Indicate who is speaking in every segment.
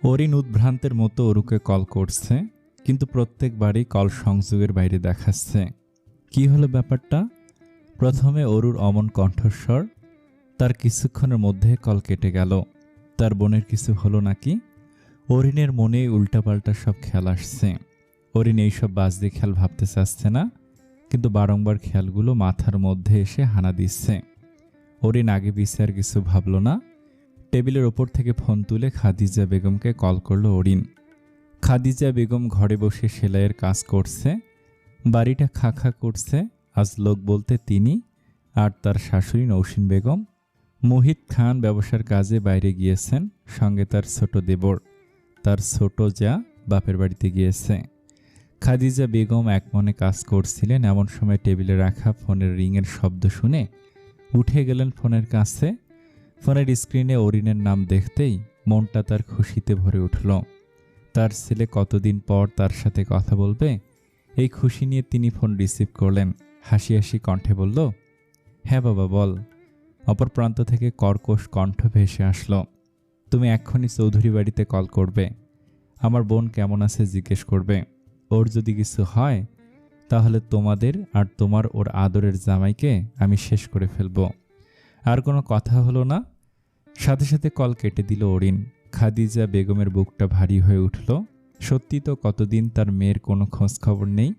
Speaker 1: অরিন উদ্ভ্রান্তের মতো অরুকে কল করছে, কিন্তু প্রত্যেকবারই কল সংযোগের বাইরে দেখাচ্ছে। কি হলো ব্যাপারটা? প্রথমে অরুর অমন কণ্ঠস্বর, তার কিছুক্ষণের মধ্যে কল কেটে গেল। তার বোনের কিছু হলো নাকি? অরিনের মনে উল্টাপাল্টা সব খেয়াল আসছে। অরিন এইসব বাজে খেয়াল ভাবতে চাচ্ছে না, কিন্তু বারংবার খেয়ালগুলো মাথার মধ্যে এসে হানা দিচ্ছে। অরিন আগে পিছে আর কিছু ভাবল না। টেবিলের ওপর থেকে ফোন তুলে খাদিজা বেগমকে কল করল অরিন। খাদিজা বেগম ঘরে বসে সেলাইয়ের কাজ করছে। বাড়িটা খা খা করছে। আজ লোক বলতে তিনি আর তার শাশুড়ি নৌসিন বেগম। মোহিত খান ব্যবসার কাজে বাইরে গিয়েছেন, সঙ্গে তার ছোট দেবর। তার ছোট যা বাপের বাড়িতে গিয়েছে। খাদিজা বেগম একমনে কাজ করছিলেন, এমন সময় টেবিলে রাখা ফোনের রিংয়ের শব্দ শুনে উঠে গেলেন ফোনের কাছে। ফোনের স্ক্রিনে অরিনের নাম দেখতেই মনটা তার খুশিতে ভরে উঠল। তার ছেলে কতদিন পর তার সাথে কথা বলবে, এই খুশি নিয়ে তিনি ফোন রিসিভ করলেন। হাসি হাসি কণ্ঠে বলল, হ্যাঁ বাবা বল। অপর প্রান্ত থেকে কর্কশ কণ্ঠ ভেসে আসলো, তুমি এক্ষুনি চৌধুরী বাড়িতে কল করবে। আমার বোন কেমন আছে জিজ্ঞেস করবে। ওর যদি কিছু হয় তাহলে তোমাদের আর তোমার ওর আদরের জামাইকে আমি শেষ করে ফেলব। আর কোনো কথা হলো না। সাথে সাথে কল কেটে দিল অরিন। খাদিজা বেগমের বুকটা ভারী হয়ে উঠল। সত্যি তো কতদিন তার মেয়ের কোনো খোঁজ খবর নেই,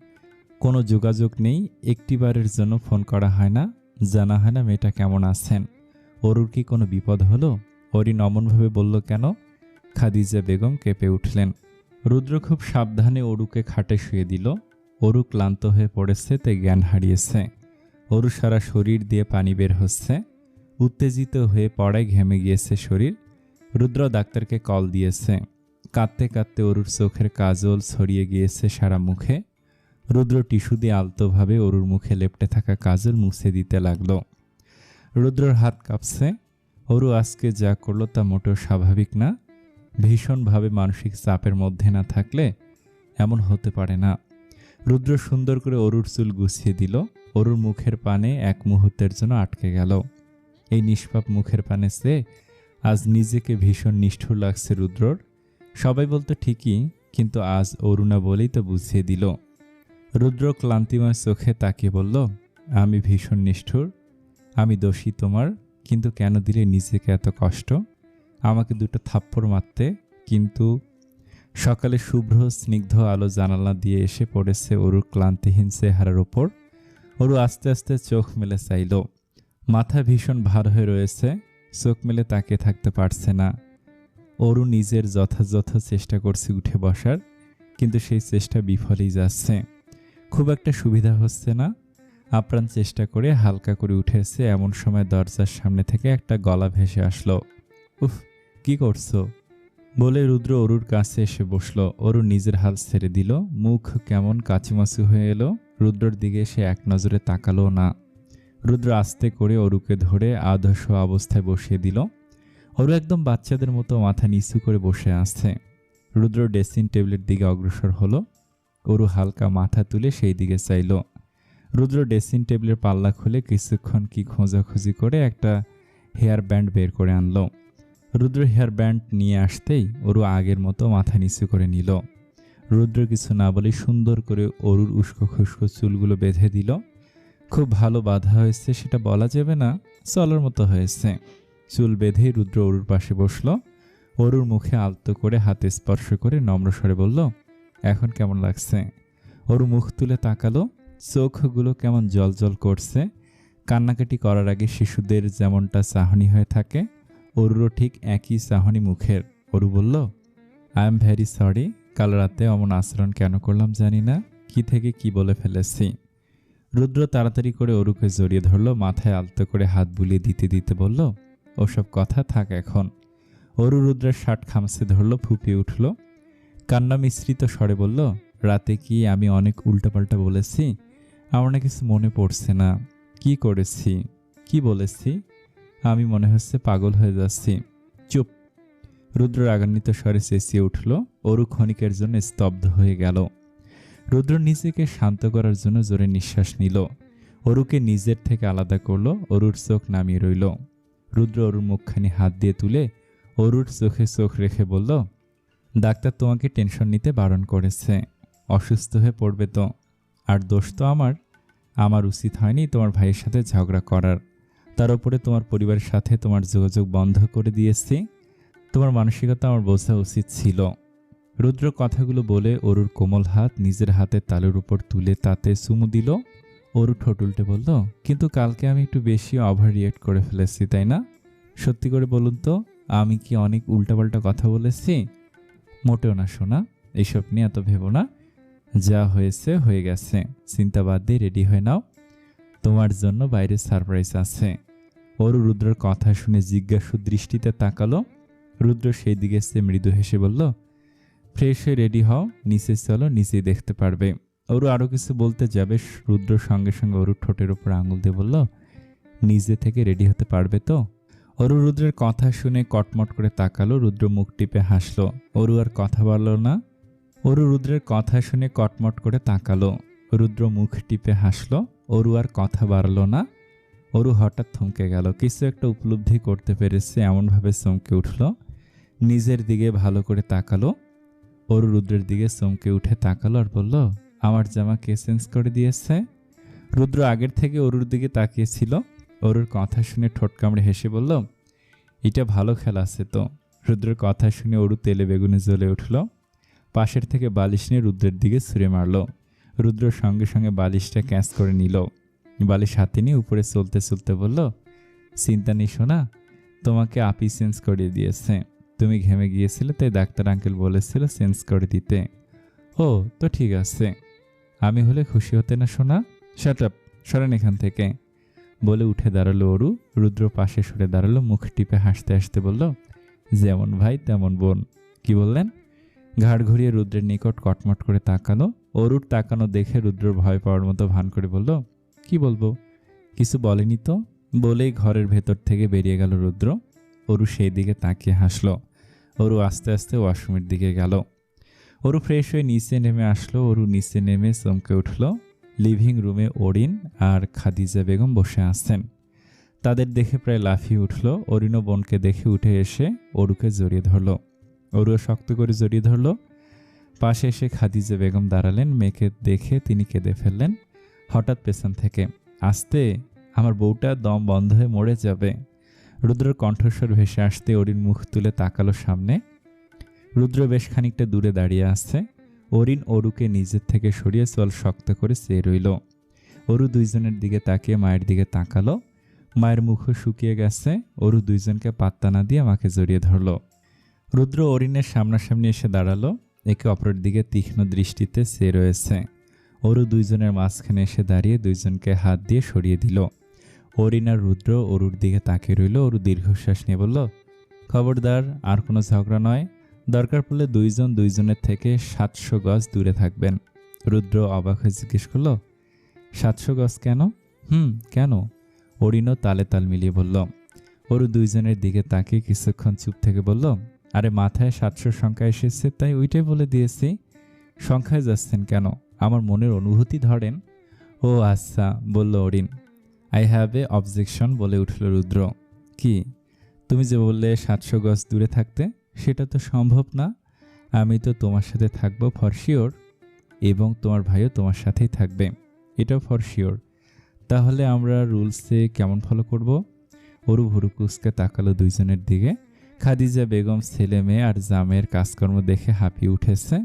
Speaker 1: কোনো যোগাযোগ নেই। একটিবারের জন্য ফোন করা হয় না, জানা হয় না মেয়েটা কেমন আছেন। অরুর কি কোনো বিপদ হলো? অরিন অমনভাবে বলল কেন? খাদিজা বেগম কেঁপে উঠলেন। রুদ্র খুব সাবধানে অরুকে খাটে শুয়ে দিল। অরু ক্লান্ত হয়ে পড়েছে, তাই জ্ঞান হারিয়েছে। অরু সারা শরীর দিয়ে পানি বের হচ্ছে। উত্তেজিত হয়ে পড়ায় ঘেমে গিয়েছে শরীর। রুদ্র ডাক্তারকে কল দিয়েছে। কাঁদতে কাঁদতে অরুর চোখের কাজল ছড়িয়ে গিয়েছে সারা মুখে। রুদ্র টিস্যু দিয়ে আলতোভাবে অরুর মুখে লেপটে থাকা কাজল মুছে দিতে লাগলো। রুদ্রর হাত কাঁপছে। অরু আজকে যা করলো তা মোটেও স্বাভাবিক না। ভীষণভাবে মানসিক চাপের মধ্যে না থাকলে এমন হতে পারে না। রুদ্র সুন্দর করে অরুর চুল গুছিয়ে দিল। অরুর মুখের পানে এক মুহূর্তের জন্য আটকে গেল। এই নিষ্পাপ মুখের পানে সে আজ নিজেকে ভীষণ নিষ্ঠুর লাগছে রুদ্রর। সবাই বলতো ঠিকই, কিন্তু আজ অরুণা বলেই তো বুঝিয়ে দিল। রুদ্র ক্লান্তিময় চোখে তাকিয়ে বলল, আমি ভীষণ নিষ্ঠুর, আমি দোষী তোমার, কিন্তু কেন দিলে নিজেকে এত কষ্ট? আমাকে দুটো থাপ্পড় মারতে। কিন্তু সকালে শুভ্র স্নিগ্ধ আলো জানালা দিয়ে এসে পড়েছে অরুর ক্লান্তিহীন চেহারার ওপর। অরু আস্তে আস্তে চোখ মেলে চাইল। মাথা ভীষণ ভার হয়ে রয়েছে, চোখ মেলে তাকিয়ে থাকতে পারছে না। অরু নিজের যথাযথ চেষ্টা করছে উঠে বসার, কিন্তু সেই চেষ্টা বিফলেই যাচ্ছে। খুব একটা সুবিধা হচ্ছে না। আপ্রাণ চেষ্টা করে হালকা করে উঠেছে, এমন সময় দরজার সামনে থেকে একটা গলা ভেসে আসলো। উফ, কি করছো? বলে রুদ্র অরুর কাছে এসে বসলো। অরু নিজের হাল ছেড়ে দিল। মুখ কেমন কাচুমাচু হয়ে এলো। রুদ্রর দিকে সে এক নজরে তাকালো না। রুদ্র আস্তে করে অরুকে ধরে আধশো অবস্থায় বসিয়ে দিল। অরু একদম বাচ্চাদের মতো মাথা নিচু করে বসে আছে। রুদ্র ড্রেসিং টেবিলের দিকে অগ্রসর হলো। অরু হালকা মাথা তুলে সেই দিকে চাইল। রুদ্র ড্রেসিং টেবিলের পাল্লা খুলে কিছুক্ষণ কি খোঁজাখুঁজি করে একটা হেয়ার ব্যান্ড বের করে আনলো। রুদ্র হেয়ার ব্যান্ড নিয়ে আসতেই অরু আগের মতো মাথা নিচু করে নিল। রুদ্র কিছু না বলে সুন্দর করে অরুর উস্কো খুস্কো চুলগুলো বেঁধে দিল। খুব ভালো বাঁধা হয়েছে সেটা বলা যাবে না, চলার মতো হয়েছে। চুল বেঁধে রুদ্র অরুর পাশে বসল। অরুর মুখে আলতো করে হাতে স্পর্শ করে নম্র স্বরে বলল, এখন কেমন লাগছে? অরু মুখ তুলে তাকালো। চোখগুলো কেমন জলজল করছে। কান্নাকাটি করার আগে শিশুদের যেমনটা চাহনি হয়ে থাকে, অরুরও ঠিক একই চাহনি মুখের। অরু বলল, আই এম ভেরি সরি, কাল রাতে অমন আচরণ কেন করলাম জানি না, কি থেকে কি বলে ফেলেছি। রুদ্র তাড়াতাড়ি করে অরুকে জড়িয়ে ধরল, মাথায় আলতো করে হাত বুলিয়ে দিতে দিতে বলল, ওসব কথা থাক এখন। অরু রুদ্রের শার্ট খামছে ধরল, ফুপিয়ে উঠল। কান্না মিশ্রিত স্বরে বলল, রাতে কি আমি অনেক উল্টাপাল্টা বলেছি? আমার না কিছু মনে পড়ছে না। কি করেছি, কি বলেছি? আমি মনে হচ্ছে পাগল হয়ে যাচ্ছি। চুপ! রুদ্র রাগান্বিত স্বরে চেঁচিয়ে উঠল। অরু ক্ষণিকের জন্য স্তব্ধ হয়ে গেল। রুদ্র নিজেকে শান্ত করার জন্য জোরে নিঃশ্বাস নিল। অরুকে নিজের থেকে আলাদা করল। অরুর চোখ নামিয়ে রইল। রুদ্র অরুর মুখখানি হাত দিয়ে তুলে অরুর চোখে চোখ রেখে বলল, ডাক্তার তোমাকে টেনশন নিতে বারণ করেছে, অসুস্থ হয়ে পড়বে তো। আর দোষ তো আমার উচিত হয়নি তোমার ভাইয়ের সাথে ঝগড়া করার। তার উপরে তোমার পরিবারের সাথে তোমার যোগাযোগ বন্ধ করে দিয়েছি। তোমার মানসিকতা আমার বোঝা উচিত ছিল। রুদ্র কথাগুলো বলে অরুর কোমল হাত নিজের হাতের তালুর উপর তুলে তাতে চুমু দিল। অরু ঠোঁট উল্টে বলল, কিন্তু কালকে আমি একটু বেশি ওভার রিয়েক্ট করে ফেলেছি, তাই না? সত্যি করে বলুন তো, আমি কি অনেক উল্টাপাল্টা কথা বলেছি? মোটেও না সোনা, এইসব নিয়ে এত ভেবো না। যা হয়েছে হয়ে গেছে, চিন্তা বাদ দিয়ে রেডি হয়ে নাও, তোমার জন্য বাইরে সারপ্রাইজ আছে। অরু রুদ্রের কথা শুনে জিজ্ঞাসু দৃষ্টিতে তাকালো। রুদ্র সেই দিকে সে মৃদু হেসে বলল, ফ্রেশ হয়ে রেডি হও, নিচে চলো, নিচেই দেখতে পারবে। অরু আরও কিছু বলতে যাবে, রুদ্র সঙ্গে সঙ্গে অরুর ঠোঁটের উপর আঙুল দিয়ে বলল, নিজে থেকে রেডি হতে পারবে তো? অরু রুদ্রের কথা শুনে কটমট করে তাকালো। রুদ্র মুখ টিপে হাসলো। অরু আর কথা বলল না। অরু রুদ্রের কথা শুনে কটমট করে তাকালো। রুদ্র মুখ টিপে হাসলো। অরু আর কথা বাড়ালো না। অরু হঠাৎ থমকে গেল। কিছু একটা উপলব্ধি করতে পেরেছে, এমনভাবে চমকে উঠল। নিজের দিকে ভালো করে তাকালো। অরু রুদ্রের দিকে চমকে উঠে তাকালো আর বলল, আমার জামা কে চেঞ্জ করে দিয়েছে? রুদ্র আগের থেকে অরুর দিকে তাকিয়েছিল। অরুর কথা শুনে ঠোঁট কামড়ে হেসে বলল, এটা ভালো খেলা আছে তো। রুদ্রের কথা শুনে অরু তেলে বেগুনে জ্বলে উঠল। পাশের থেকে বালিশ নিয়ে রুদ্রের দিকে ছুঁড়ে মারল। রুদ্র সঙ্গে সঙ্গে বালিশটা ক্যাচ করে নিল। বালিশ হাতে নিয়ে উপরে চলতে চলতে বলল, চিন্তা নেই সোনা, তোমাকে আপি চেঞ্জ করিয়ে দিয়েছে। তুমি ঘেমে গিয়েছিলে, তাই ডাক্তার আঙ্কেল বলেছিল চেঞ্জ করে দিতে। ও তো ঠিক আছে, আমি হলে খুশি হতে না সোনা? শাট আপ, সরেন এখান থেকে, বলে উঠে দাঁড়ালো অরু। রুদ্র পাশে সরে দাঁড়ালো, মুখ টিপে হাসতে হাসতে বলল, যেমন ভাই তেমন বোন। কি বললেন? ঘাড় ঘুরিয়ে রুদ্রের নিকট কটমট করে তাকালো। অরুর তাকানো দেখে রুদ্র ভয় পাওয়ার মতো ভান করে বলল, কি বলবো? কিছু বলেনি তো, বলেই ঘরের ভেতর থেকে বেরিয়ে গেল রুদ্র। অরু সেই দিকে তাকিয়ে হাসলো। অরু আস্তে আস্তে ওয়াশরুমের দিকে গেল। অরু ফ্রেশ হয়ে নিচে নেমে আসলো। অরু নিচে নেমে চমকে উঠল। লিভিং রুমে অরিন আর খাদিজা বেগম বসে আছেন। তাদের দেখে প্রায় লাফিয়ে উঠল। অরিনও বোনকে দেখে উঠে এসে অরুকে জড়িয়ে ধরল। অরুও শক্ত করে জড়িয়ে ধরল। পাশে এসে খাদিজা বেগম দাঁড়ালেন। মেয়েকে দেখে তিনি কেঁদে ফেললেন। হঠাৎ পেছন থেকে, আস্তে, আমার বউটা দম বন্ধ হয়ে মরে যাবে। রুদ্রের কণ্ঠস্বর ভেসে আসতে অরিন মুখ তুলে তাকালো সামনে। রুদ্র বেশ খানিকটা দূরে দাঁড়িয়ে আছে। অরিন অরুকে নিজের থেকে সরিয়ে চল শক্ত করে চেয়ে রইল। অরু দুইজনের দিকে তাকিয়ে মায়ের দিকে তাকালো। মায়ের মুখও শুকিয়ে গেছে। অরু দুইজনকে পাত্তা না দিয়ে মাকে জড়িয়ে ধরল। রুদ্র অরিনের সামনাসামনি এসে দাঁড়ালো। একে অপরের দিকে তীক্ষ্ণ দৃষ্টিতে চেয়ে রয়েছে। অরু দুইজনের মাঝখানে এসে দাঁড়িয়ে দুইজনকে হাত দিয়ে সরিয়ে দিল। অরিন আর রুদ্র অরুর দিকে তাকিয়ে রইল। অরু দীর্ঘশ্বাস নিয়ে বলল, খবরদার, আর কোনো ঝগড়া নয়। দরকার পড়লে দুইজন দুইজনের থেকে 700 গজ দূরে থাকবেন। রুদ্র অবাক হয়ে জিজ্ঞেস করল, 700 গজ কেন? কেন? অরিনও তালে তাল মিলিয়ে বলল। অরু দুইজনের দিকে তাকিয়ে কিছুক্ষণ চুপ থেকে বলল, আরে মাথায় 700 সংখ্যা এসেছে, তাই ওইটাই বলে দিয়েছি। সংখ্যায় যাচ্ছেন কেন? আমার মনের অনুভূতি ধরেন। ও আচ্ছা, বলল Arin. I have a objection, বলে উঠল রুদ্র। কি? তুমি যে বললে 700 গজ দূরে থাকতে, সেটা তো সম্ভব না। আমি তো তোমার সাথে থাকবো ফর শিওর, এবং তোমার ভাইও তোমার সাথেই থাকবে, এটাও ফর শিওর। তাহলে আমরা রুলসে কেমন ফলো করব? অরু ভুরু কুঁচকে তাকালো দুইজনের দিকে। খাদিজা বেগম ছেলে মেয়ে আর জামের কাজকর্ম দেখে হাঁপিয়ে উঠেছে।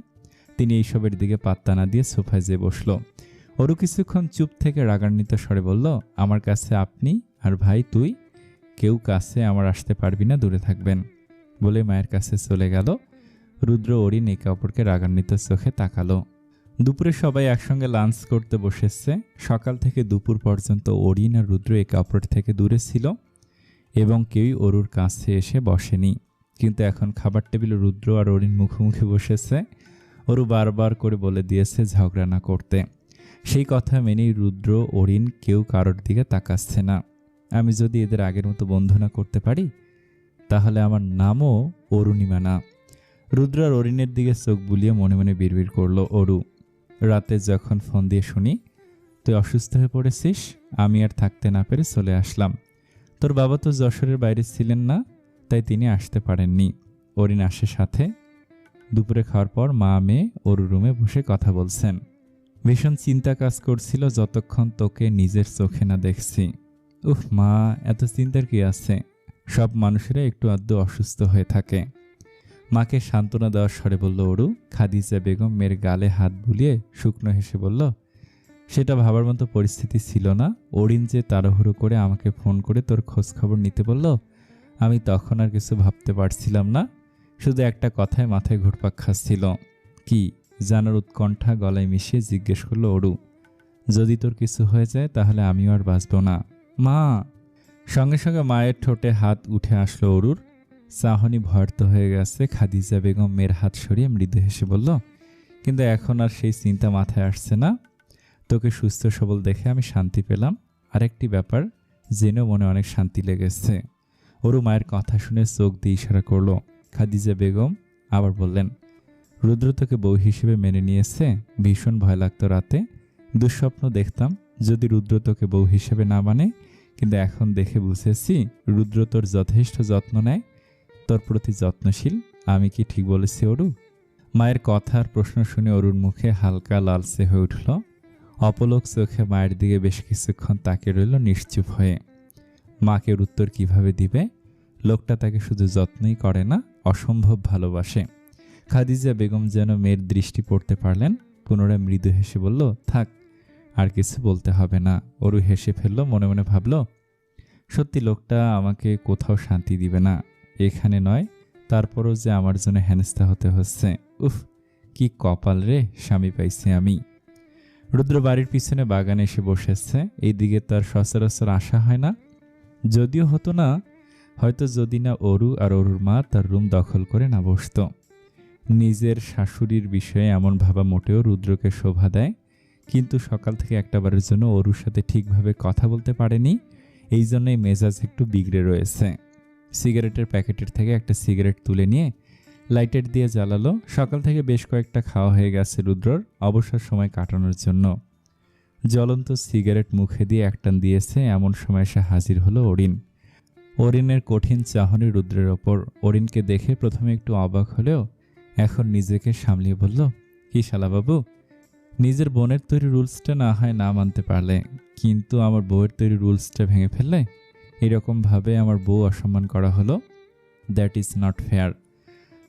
Speaker 1: তিনি এইসবের দিকে পাত্তা না দিয়ে সোফায় যেয়ে বসলো। অরু কিছুক্ষণ চুপ থেকে রাগান্বিত স্বরে বলল, আমার কাছে আপনি আর ভাই তুই, কেউ কাছে আমার আসতে পারবি না, দূরে থাকবেন, বলে মায়ের কাছে চলে গেল। রুদ্র অরিন একে অপরকে রাগান্বিত চোখে তাকালো। দুপুরে সবাই একসঙ্গে লাঞ্চ করতে বসেছে। সকাল থেকে দুপুর পর্যন্ত অরিন আর রুদ্র একে অপর থেকে দূরে ছিল এবং কেউই অরুর কাছে এসে বসেনি। কিন্তু এখন খাবার টেবিলে রুদ্র আর অরিন মুখোমুখি বসেছে। অরু বারবার করে বলে দিয়েছে ঝগড়া না করতে। সেই কথা মেনেই রুদ্র অরিন কেউ কারোর দিকে তাকাচ্ছে না। আমি যদি এদের আগের মতো বন্ধু না করতে পারি, তাহলে আমার নামও অরুণিমা না। রুদ্র আর অরিনের দিকে চোখ বুলিয়ে মনে মনে বিড়বিড় করলো অরু। রাতে যখন ফোন দিয়ে শুনি তুই অসুস্থ হয়ে পড়েছিস, আমি আর থাকতে না পেরে চলে আসলাম। তোর বাবা তো যশোরের বাইরে ছিলেন না, তাই তিনি আসতে পারেননি। অরিন আসে সাথে। দুপুরে খাওয়ার পর মা মেয়ে ওর রুমে বসে কথা বলছেন। ভীষণ চিন্তা কাজ করছিল যতক্ষণ তোকে নিজের চোখে না দেখছি। উফ মা, এত চিন্তার কি আছে? সব মানুষেরা একটু আধটু অসুস্থ হয়ে থাকে। মাকে সান্ত্বনা দেওয়ার স্বরে বলল অরু। খাদিজা বেগম মেয়ের গালে হাত বুলিয়ে শুকনো হেসে বলল, সেটা ভাবার মতো পরিস্থিতি ছিল না। অরিন যে তাড়াহুড়ো করে আমাকে ফোন করে তোর খোঁজ খবর নিতে বলল, আমি তখন আর কিছু ভাবতে পারছিলাম না। শুধু একটা কথায় মাথায় ঘুরপাক খাচ্ছিল। কি জানার উৎকণ্ঠা গলায় মিশিয়ে জিজ্ঞেস করলো অরু। যদি তোর কিছু হয়ে যায় তাহলে আমিও আর বাঁচব না মা। সঙ্গে সঙ্গে মায়ের ঠোঁটে হাত উঠে আসলো অরুর। চাহনি ভয়ার্ত হয়ে গেছে। খাদিজা বেগম মেয়ের হাত সরিয়ে মৃদু হেসে বলল, কিন্তু এখন আর সেই চিন্তা মাথায় আসছে না। তোকে সুস্থ সবল দেখে আমি শান্তি পেলাম। আরেকটি ব্যাপার জেনেও মনে অনেক শান্তি লেগেছে। অরু মায়ের কথা শুনে চোখ দিয়ে ইশারা করলো। খাদিজা বেগম আবার বললেন, রুদ্র তোকে বউ হিসেবে মেনে নিয়েছে। ভীষণ ভয় লাগতো রাতে, দুঃস্বপ্ন দেখতাম যদি রুদ্র তোকে বউ হিসেবে না মানে। কিন্তু এখন দেখে বুঝেছি রুদ্র তোর যথেষ্ট যত্ন নেয়, তোর প্রতি যত্নশীল। আমি কি ঠিক বলেছি অরু? মায়ের কথার প্রশ্ন শুনে অরুর মুখে হালকা লালচে হয়ে উঠল। অপলক চোখে মায়ের দিকে বেশ কিছুক্ষণ তাকিয়ে রইল নিশ্চুপ হয়ে। মাকে উত্তর কিভাবে দিবে? লোকটা তাকে শুধু যত্নই করে না, অসম্ভব ভালোবাসে। খাদিজা বেগম যেন মেয়ের দৃষ্টি পড়তে পারলেন। পুনরায় মৃদু হেসে বলল, থাক, আর কিছু বলতে হবে না। অরু হেসে ফেলল, মনে মনে ভাবল, সত্যি লোকটা আমাকে কোথাও শান্তি দিবে না, এখানে নয়, তারপরও যে আমার জন্য হেনস্থা হতে হচ্ছে। উফ, কি কপাল রে, স্বামী পাইছি আমি। রুদ্র বাড়ির পিছনে বাগানে এসে বসেছে। এইদিকে তার সচরাচর আসা হয় না। যদিও হতো না, হয়তো যদি না অরু আর অরুর মা তার রুম দখল করে না বসত। নিজের শাশুড়ির বিষয়ে এমন ভাবা মোটেও রুদ্রকে শোভা দেয়। কিন্তু সকাল থেকে একটাবারের জন্য অরুর সাথে ঠিকভাবে কথা বলতে পারেনি। এই জন্যই মেজাজ একটু বিগড়ে রয়েছে। সিগারেটের প্যাকেটের থেকে একটা সিগারেট তুলে নিয়ে লাইটার দিয়ে জ্বালালো। সকাল থেকে বেশ কয়েকটা খাওয়া হয়ে গেছে রুদ্রর, অবসর সময় কাটানোর জন্য। জ্বলন্ত সিগারেট মুখে দিয়ে একটান দিয়েছে, এমন সময় এসে হাজির হলো অরিন। অরিনের কঠিন চাহনি রুদ্রের ওপর। অরিনকে দেখে প্রথমে একটু অবাক হলেও এখন নিজেকে সামলিয়ে বলল, কি শালাবাবু, নিজের বোনের তৈরি রুলসটা না হয় না মানতে পারলে, কিন্তু আমার বউয়ের তৈরি রুলসটা ভেঙে ফেললে। এরকমভাবে আমার বউ অসম্মান করা হলো। That is not fair.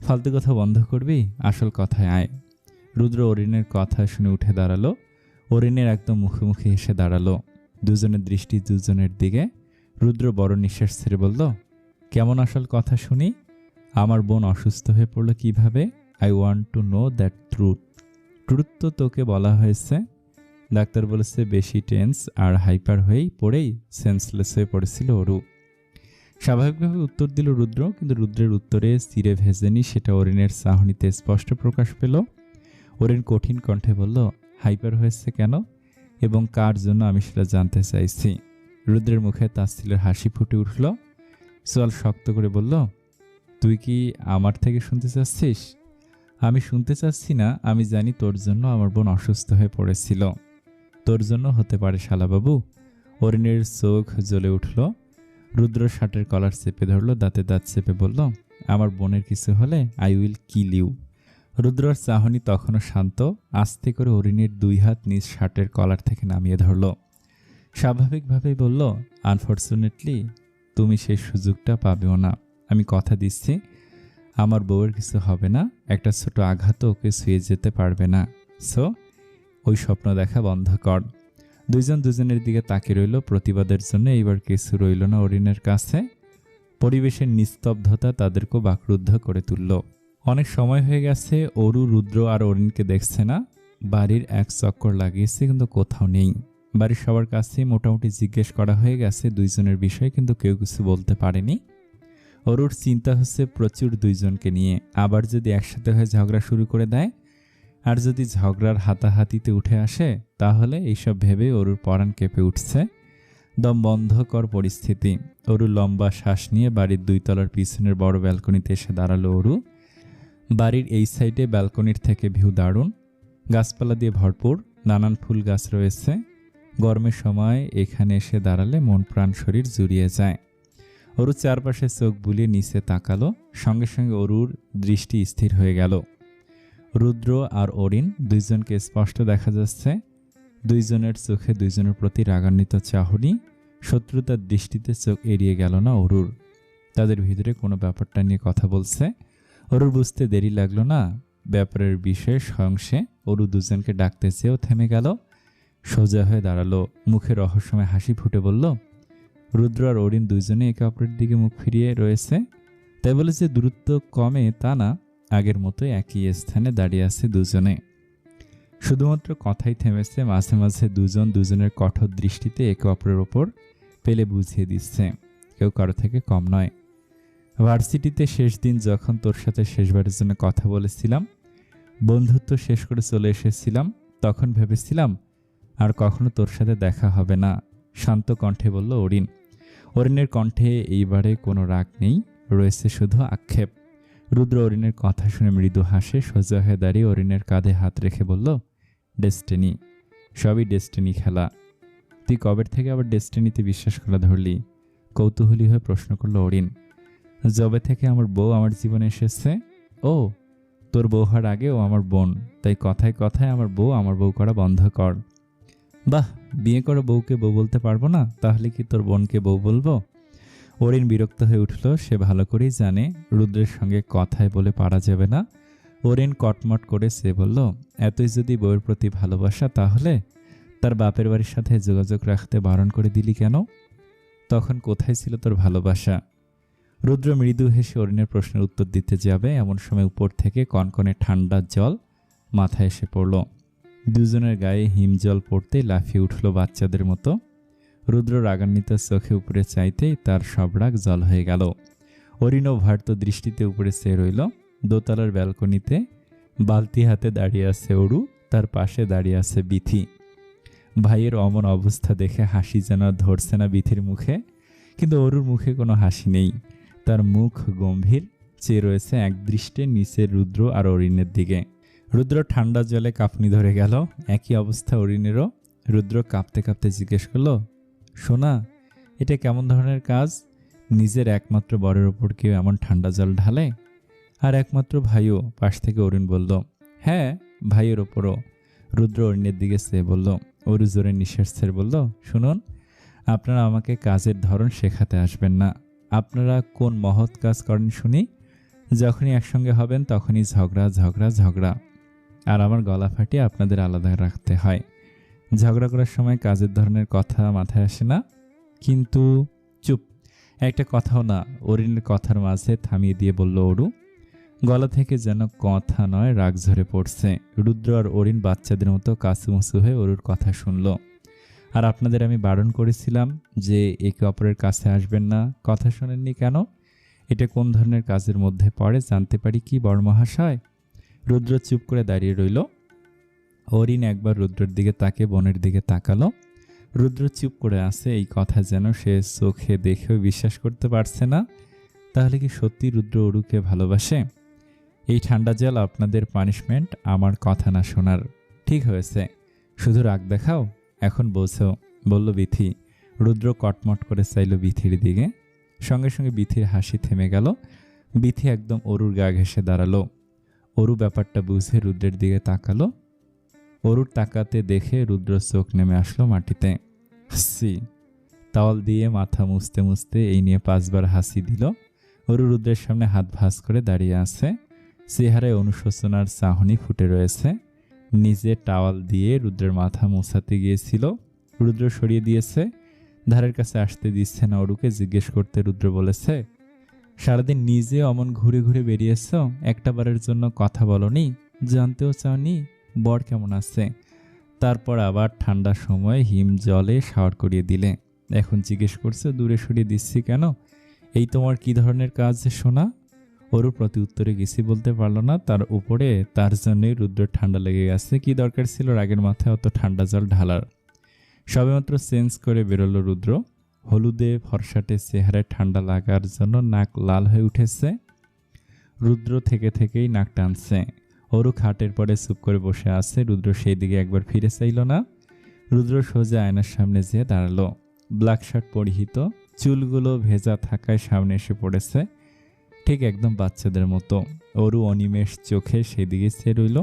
Speaker 1: ফালতু কথা বন্ধ করবি, আসল কথায় আয়। রুদ্র অরিনের কথা শুনে উঠে দাঁড়ালো। অরিনের একদম মুখোমুখি এসে দাঁড়ালো। দুজনের দৃষ্টি দুজনের দিকে। রুদ্র বড় নিঃশ্বাস ছেড়ে বলল, কেমন আসল কথা শুনি? আমার বোন অসুস্থ হয়ে পড়লো কিভাবে? I want to know that truth. Truth তো তোকে বলা হয়েছে। ডাক্তার বলেছে বেশি টেন্স আর হাইপার হয়েই পড়েই সেন্সলেস হয়ে পড়েছিল অরু। স্বাভাবিকভাবে উত্তর দিল রুদ্র, কিন্তু রুদ্রের উত্তরে চিরে ভেজেনি সেটা অরিনের চাহনিতে স্পষ্ট প্রকাশ পেল। অরিন কঠিন কণ্ঠে বলল, হাইপার হয়েছে কেন এবং কার জন্য আমি সেটা জানতে চাইছি। রুদ্রের মুখে তাচ্ছিল্যের হাসি ফুটে উঠল। সোয়াল শক্ত করে বলল, তুই কি আমার থেকে শুনতে চাচ্ছিস? আমি শুনতে চাচ্ছি না, আমি জানি তোর জন্য আমার বোন অসুস্থ হয়ে পড়েছিল। তোর জন্য হতে পারে শালাবাবু। অরিনের চোখ জ্বলে উঠল। রুদ্র শার্টের কলার চেপে ধরল, দাঁতে দাঁত চেপে বলল, আমার বোনের কিছু হলে আই উইল কিল ইউ। রুদ্রর চাহনি তখনও শান্ত। আস্তে করে অরিনের দুই হাত নিজ শার্টের কলার থেকে নামিয়ে ধরল। স্বাভাবিকভাবেই বলল, আনফর্চুনেটলি তুমি সেই সুযোগটা পাবেও না। আমি কথা দিচ্ছি আমার বউয়ের কিছু হবে না, একটা ছোট আঘাতও ওকে ছুঁয়ে যেতে পারবে না। সো ওই স্বপ্ন দেখা বন্ধ কর। দুইজন দুজনের দিকে তাকিয়ে রইল প্রতিবাদের জন্য। এইবার কিছু রইল না অরিনের কাছে। পরিবেশের নিস্তব্ধতা তাদেরকেও বাকরুদ্ধ করে তুলল। অনেক সময় হয়ে গেছে অরু, রুদ্র আর অরিনকে দেখছে না। বাড়ির এক চক্কর লাগিয়েছে, কিন্তু কোথাও নেই। বাড়ির সবার কাছে মোটামুটি জিজ্ঞেস করা হয়ে গেছে দুইজনের বিষয়ে, কিন্তু কেউ কিছু বলতে পারেনি। অরুর চিন্তা হচ্ছে প্রচুর দুইজনকে নিয়ে। আবার যদি একসাথে হয়ে ঝগড়া শুরু করে দেয়, আর যদি ঝগড়ার হাতাহাতিতে উঠে আসে, তাহলে এইসব ভেবে অরুর পরাণ কেঁপে উঠছে। দম বন্ধকর পরিস্থিতি। অরু লম্বা শ্বাস নিয়ে বাড়ির 2 তলার পিছনের বড় ব্যালকনিতে এসে দাঁড়ালো অরু। বাড়ির এই সাইডে ব্যালকনির থেকে ভিউ দারুণ। গাছপালা দিয়ে ভরপুর, নানান ফুল গাছ রয়েছে। গরমের সময় এখানে এসে দাঁড়ালে মন প্রাণ শরীর জুড়িয়ে যায়। অরু চারপাশে চোখ বুলিয়ে নিচে তাকালো। সঙ্গে সঙ্গে অরুর দৃষ্টি স্থির হয়ে গেল। রুদ্র আর অরিন দুইজনকে স্পষ্ট দেখা যাচ্ছে। দুইজনের চোখে দুইজনের প্রতি রাগান্বিত চাহনি, শত্রুতার দৃষ্টিতে চোখ এড়িয়ে গেল না অরুর। তাদের ভিতরে কোনো ব্যাপারটা নিয়ে কথা বলছে। অরুর বুঝতে দেরি লাগলো না ব্যাপারের বিষয়ে। স্বয়ং সে অরু দুজনকে ডাকতে চেয়েও থেমে গেল। সোজা হয়ে দাঁড়ালো, মুখে রহস্যময় হাসি ফুটে বলল, রুদ্র আর অরিন দুইজনে একে অপরের দিকে মুখ ফিরিয়ে রয়েছে। তাই বলে যে দূরত্ব কমে তা না, আগের মতোই একই স্থানে দাঁড়িয়ে আছে দুজনে। শুধুমাত্র কথাই থেমেছে, মাঝে মাঝে দুজন দুজনের কঠোর দৃষ্টিতে একে অপরের ওপর পেলে বুঝিয়ে দিচ্ছে কেউ কারো থেকে কম নয়। ভার্সিটিতে শেষ দিন যখন তোর সাথে শেষবারের জন্য কথা বলেছিলাম, বন্ধুত্ব শেষ করে চলে এসেছিলাম, তখন ভেবেছিলাম আর কখনো তোর সাথে দেখা হবে না, শান্ত কণ্ঠে বলল অরিন। অরিনের কণ্ঠে এইবারে কোনো রাগ নেই, রয়েছে শুধু আক্ষেপ। রুদ্র অরিনের কথা শুনে মৃদু হাসে, সোজা হয়ে দাঁড়িয়ে অরিনের কাঁধে হাত রেখে বলল, ডেস্টিনি, সবই ডেস্টিনি খেলা। তুই কবের থেকে আবার ডেস্টিনিতে বিশ্বাস করা ধরলি? কৌতূহলী হয়ে প্রশ্ন করল অরিন। যবে থেকে আমার বউ আমার জীবনে এসেছে। ও, তোর বউ হওয়ার আগে ও আমার বোন, তাই কথায় কথায় আমার বউ করা বন্ধ কর। বাহ, বিয়ে করে বউকে বউ বলতে পারবো না, তাহলে কি তোর বোনকে বউ বলবো? অরিন বিরক্ত হয়ে উঠল। সে ভালো করেই জানে রুদ্রের সঙ্গে কথায় বলে পারা যাবে না। অরিন কটমট করে সে বলল, এতই যদি বউয়ের প্রতি ভালোবাসা, তাহলে তার বাপের বাড়ির সাথে যোগাযোগ রাখতে বারণ করে দিলি কেন? তখন কোথায় ছিল তোর ভালোবাসা? রুদ্র মৃদু হেসে অরিনের প্রশ্নের উত্তর দিতে যাবে, এমন সময় উপর থেকে কনকনে ঠান্ডা জল মাথায় এসে পড়ল। দুজনের গায়ে হিমজল পড়তেই লাফিয়ে উঠল বাচ্চাদের মতো। রুদ্র রাগান্বিত চোখে উপরে চাইতেই তার সব রাগ জল হয়ে গেল। অরিনও ভার্ত দৃষ্টিতে উপরে চেয়ে রইল। দোতলার ব্যালকনিতে বালতি হাতে দাঁড়িয়ে আছে অরু, তার পাশে দাঁড়িয়ে আছে বিথি। ভাইয়ের অমন অবস্থা দেখে হাসি যেন ধরছে না বিথির মুখে, কিন্তু অরুর মুখে কোনো হাসি নেই। তার মুখ গম্ভীর, চেয়ে রয়েছে একদৃষ্টে নিচে রুদ্র আর অরিনের দিকে। রুদ্র ঠান্ডা জলে কাঁপুনি ধরে গেল। একই অবস্থা অরিনেরও। রুদ্র কাঁপতে কাঁপতে জিজ্ঞেস করল, সোনা, এটা কেমন ধরনের কাজ? নিজের একমাত্র বরের ওপর কেউ এমন ঠান্ডা জল ঢালে? আর একমাত্র ভাইও, পাশ থেকে অরিন বলল। হ্যাঁ, ভাইয়ের ওপরও। রুদ্র অরিনের দিকে চেয়ে বলল। অরু জোরে নিঃশ্বাস ছেড়ে বলল, শুনুন, আপনারা আমাকে কাজের ধরন শেখাতে আসবেন না। আপনারা কোন মহৎ কাজ করেন শুনি? যখনই একসঙ্গে হবেন তখনই ঝগড়া ঝগড়া ঝগড়া, আর আমার গলা ফাটিয়ে আপনাদের আলাদা রাখতে হয়। ঝগড়া করার সময় কাজের ধরনের কথা মাথায় আসে না? কিন্তু চুপ, একটা কথাও না। অরিনের কথার মাঝে থামিয়ে দিয়ে বলল অরু। গলা থেকে যেন কথা নয়, রাগ ঝরে পড়ছে। রুদ্র আর অরিন বাচ্চাদের মতো কাছুমুছু হয়ে অরুর কথা শুনল। আর আপনাদের আমি বারণ করেছিলাম যে একে অপরের কাছে আসবেন না, কথা শোনেননি কেন? এটা কোন ধরনের কাজের মধ্যে পড়ে জানতে পারি কি বড়মহাশয়? রুদ্র চুপ করে দাঁড়িয়ে রইল। অরিন একবার রুদ্রের দিকে তাকে বোনের দিকে তাকালো। রুদ্র চুপ করে আছে, এই কথা যেন সে চোখে দেখেও বিশ্বাস করতে পারছে না। তাহলে কি সত্যি রুদ্র অরুকে ভালোবাসে? এই ঠান্ডা জল আপনাদের পানিশমেন্ট আমার কথা না শোনার। ঠিক হয়েছে, শুধু রাগ দেখাও, এখন বোঝো, বলল বিথি। রুদ্র কটমট করে চাইল বিথির দিকে। সঙ্গে সঙ্গে বিথির হাসি থেমে গেল। বিথি একদম অরুর গা ঘেঁষে দাঁড়ালো। অরু ব্যাপারটা বুঝে রুদ্রের দিকে তাকালো। অরুর তাকাতে দেখে রুদ্র চোখ নেমে আসলো মাটিতে। হাসি তাওয়াল দিয়ে মাথা মুছতে মুছতে এই নিয়ে 5 বার হাসি দিল। অরু রুদ্রের সামনে হাত ভাঁজ করে দাঁড়িয়ে আছে। চেহারায় অনুশোচনার চাহনি ফুটে রয়েছে। নিজে টাওয়াল দিয়ে রুদ্রের মাথা মোছাতে গিয়েছিল, রুদ্র সরিয়ে দিয়েছে। ধারের কাছে আসতে দিচ্ছে না অরুকে। জিজ্ঞেস করতে রুদ্র বলেছে, সারাদিন নিজে অমন ঘুরে ঘুরে বেরিয়েছ, একটা বারের জন্য কথা বলনি, জানতেও চাওনি বর কেমন আছে। তারপর আবার ঠান্ডার সময় হিম জলে শাওয়ার করিয়ে দিলে, এখন জিজ্ঞেস করছে দূরে সরিয়ে দিচ্ছি কেন? এই তোমার কি ধরনের কাজ শোনা? অরু প্রতি উত্তরে কিছু বলতে পারলো না। তার উপরে তার জন্যই রুদ্রের ঠান্ডা লেগে গেছে। কি দরকার ছিল রাগের মাথায় অত ঠান্ডা জল ঢালার? সবেমাত্র চেঞ্জ করে বেরোলো রুদ্র। হলুদে ফরসাটে চেহারায় ঠান্ডা লাগার জন্য নাক লাল হয়ে উঠেছে। রুদ্র থেকে থেকেই নাক টানছে। অরু খাটের পরে চুপ করে বসে আছে। রুদ্র সেই দিকে একবার ফিরে চাইল না। রুদ্র সোজা আয়নার সামনে যেয়ে দাঁড়ালো। ব্ল্যাক শার্ট পরিহিত, চুলগুলো ভেজা থাকায় সামনে এসে পড়েছে, ঠিক একদম বাচ্চাদের মতো। অরু অনিমেষ চোখে সেদিকে চেয়ে রইল।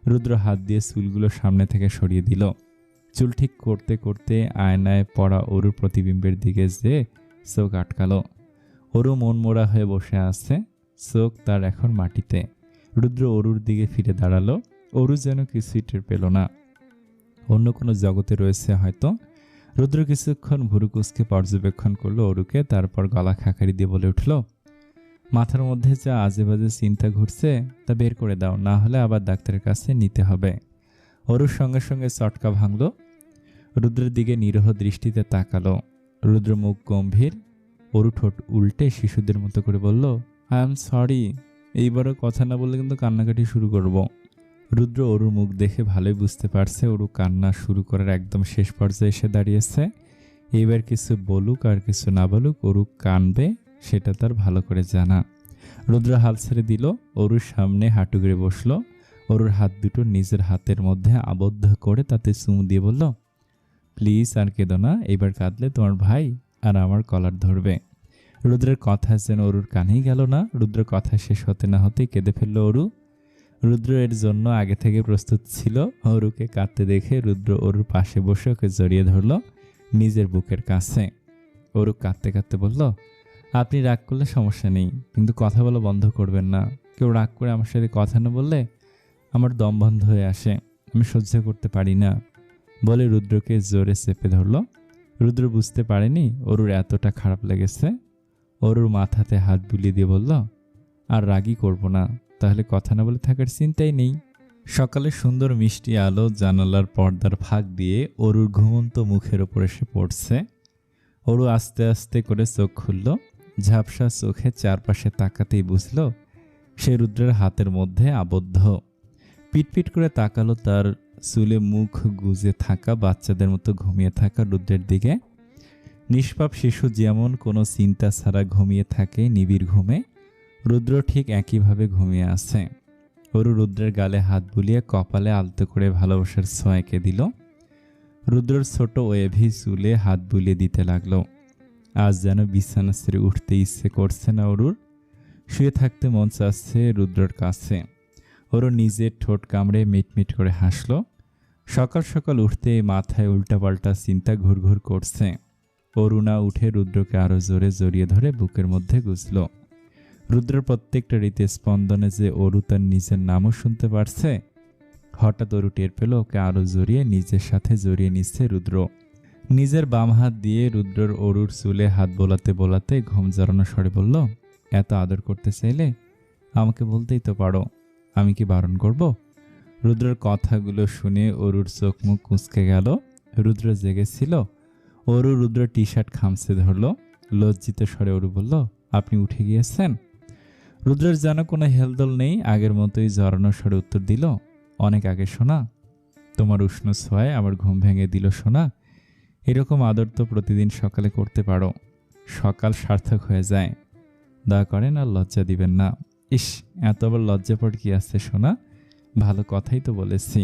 Speaker 1: রুদ্র হাত দিয়ে চুলগুলো সামনে থেকে সরিয়ে দিল। চুল ঠিক করতে করতে আয়নায় পড়া অরুর প্রতিবিম্বের দিকে যেয়ে চোখ আটকালো। অরু মনমোড়া হয়ে বসে আছে, চোখ তার এখন মাটিতে। রুদ্র অরুর দিকে ফিরে দাঁড়ালো। অরু যেন কিছুই টের পেল না, অন্য কোনো জগতে রয়েছে হয়তো। রুদ্র কিছুক্ষণ ভুরু কুঁচকে পর্যবেক্ষণ করলো অরুকে, তারপর গলা খাকারি দিয়ে বলে উঠল, মাথার মধ্যে যা আজে বাজে চিন্তা ঘুরছে তা বের করে দাও, না হলে আবার ডাক্তারের কাছে নিতে হবে। অরুর সঙ্গে সঙ্গে চটকা ভাঙল। রুদ্রের দিকে নিরহ দৃষ্টিতে তাকালো। রুদ্র মুখ গম্ভীর। অরু ঠোঁট উল্টে শিশুদের মতো করে বলল, আই এম সরি। এইবারও কথা না বললে কিন্তু কান্নাকাটি শুরু করব। রুদ্র অরুর মুখ দেখে ভালোই বুঝতে পারছে অরু কান্না শুরু করার একদম শেষ পর্যায়ে এসে দাঁড়িয়েছে। এইবার কিছু বলুক আর কিছু না বলুক, অরু কানবে সেটা তার ভালো করে জানা। রুদ্র হাল ছেড়ে দিল, অরুর সামনে হাঁটু গেড়ে বসল। অরুর হাত দুটো নিজের হাতের মধ্যে আবদ্ধ করে তাতে চুমু দিয়ে বলল, প্লিজ আর কেঁদো না, এইবার কাঁদলে তোমার ভাই আর আমার কলার ধরবে। রুদ্রের কথা যেন অরুর কানেই গেল না। রুদ্রের কথা শেষ হতে না হতেই কেঁদে ফেলল অরু। রুদ্র এর জন্য আগে থেকে প্রস্তুত ছিল। অরুকে কাঁদতে দেখে রুদ্র অরুর পাশে বসে ওকে জড়িয়ে ধরল নিজের বুকের কাছে। অরু কাঁদতে কাঁদতে বলল, আপনি রাগ করলে সমস্যা নেই, কিন্তু কথা বলা বন্ধ করবেন না। কেউ রাগ করে আমার সাথে কথা না বললে আমার দম বন্ধ হয়ে আসে, আমি সহ্য করতে পারি না বলে রুদ্রকে জোরে চেপে ধরল। রুদ্র বুঝতে পারেনি অরুর এতটা খারাপ লেগেছে। অরুর মাথাতে হাত বুলিয়ে দিয়ে বলল, আর রাগই করব না, তাহলে কথা না বলে থাকার চিন্তাই নেই। সকালে সুন্দর মিষ্টি আলো জানালার পর্দার ফাঁক দিয়ে অরুর ঘুমন্ত মুখের ওপর এসে পড়ছে। অরু আস্তে আস্তে করে চোখ খুলল। ঝাপসা চোখে চারপাশে তাকাতেই বুঝল সে রুদ্রের হাতের মধ্যে আবদ্ধ। পিটপিট করে তাকালো তার চুলে মুখ গুজে থাকা বাচ্চাদের মতো ঘুমিয়ে থাকা রুদ্রের দিকে। নিষ্পাপ শিশু যেমন কোনো চিন্তা ছাড়া ঘুমিয়ে থাকে নিবিড় ঘুমে, রুদ্র ঠিক একইভাবে ঘুমিয়ে আছে। অরু রুদ্রের গালে হাত বুলিয়ে কপালে আলতো করে ভালোবাসার ছোঁয়া এঁকে দিল। রুদ্রর ছোট ওয়েভি চুলে হাত বুলিয়ে দিতে লাগলো। আজ যেন বিছানা ছেড়ে উঠতে ইচ্ছে করছে না অরুর, শুয়ে থাকতে মন চাচ্ছে রুদ্রর কাছে। অরু নিজের ঠোঁট কামড়ে মিটমিট করে হাসল। সকাল সকাল উঠতে মাথায় উল্টাপাল্টা চিন্তা ঘুরঘুর করছে। অরু না উঠে রুদ্রকে আরো জোরে জড়িয়ে ধরে বুকের মধ্যে গুজল। রুদ্রের প্রত্যেকটা হৃদস্পন্দনে যে অরু তার নিজের নামও শুনতে পারছে। হঠাৎ অরু টের পেল ওকে আরো জড়িয়ে নিজের সাথে জড়িয়ে নিচ্ছে রুদ্র। নিজের বাম হাত দিয়ে রুদ্রর অরুর চুলে হাত বোলাতে বোলাতে ঘুম জড়ানো স্বরে বলল, এত আদর করতে চাইলে আমাকে বলতেই তো পারো, আমি কি বারণ করব? রুদ্রের কথাগুলো শুনে অরুর চোখ মুখ কুঁচকে গেল। রুদ্র জেগেছিল। অরু রুদ্র টি শার্ট খামচে ধরল। লজ্জিত স্বরে অরু বলল, আপনি উঠে গিয়েছেন? রুদ্রের যেন কোনো হেলদোল নেই, আগের মতোই জড়ানো স্বরে উত্তর দিল, অনেক আগে সোনা, তোমার উষ্ণ ছোঁয়ায় আমার ঘুম ভেঙে দিল সোনা। এরকম আদর তো প্রতিদিন সকালে করতে পারো, সকাল সার্থক হয়ে যায়। দয়া করেন আর লজ্জা দিবেন না। ইস, এত আবার লজ্জাপট কি আছে সোনা, ভালো কথাই তো বলেছি।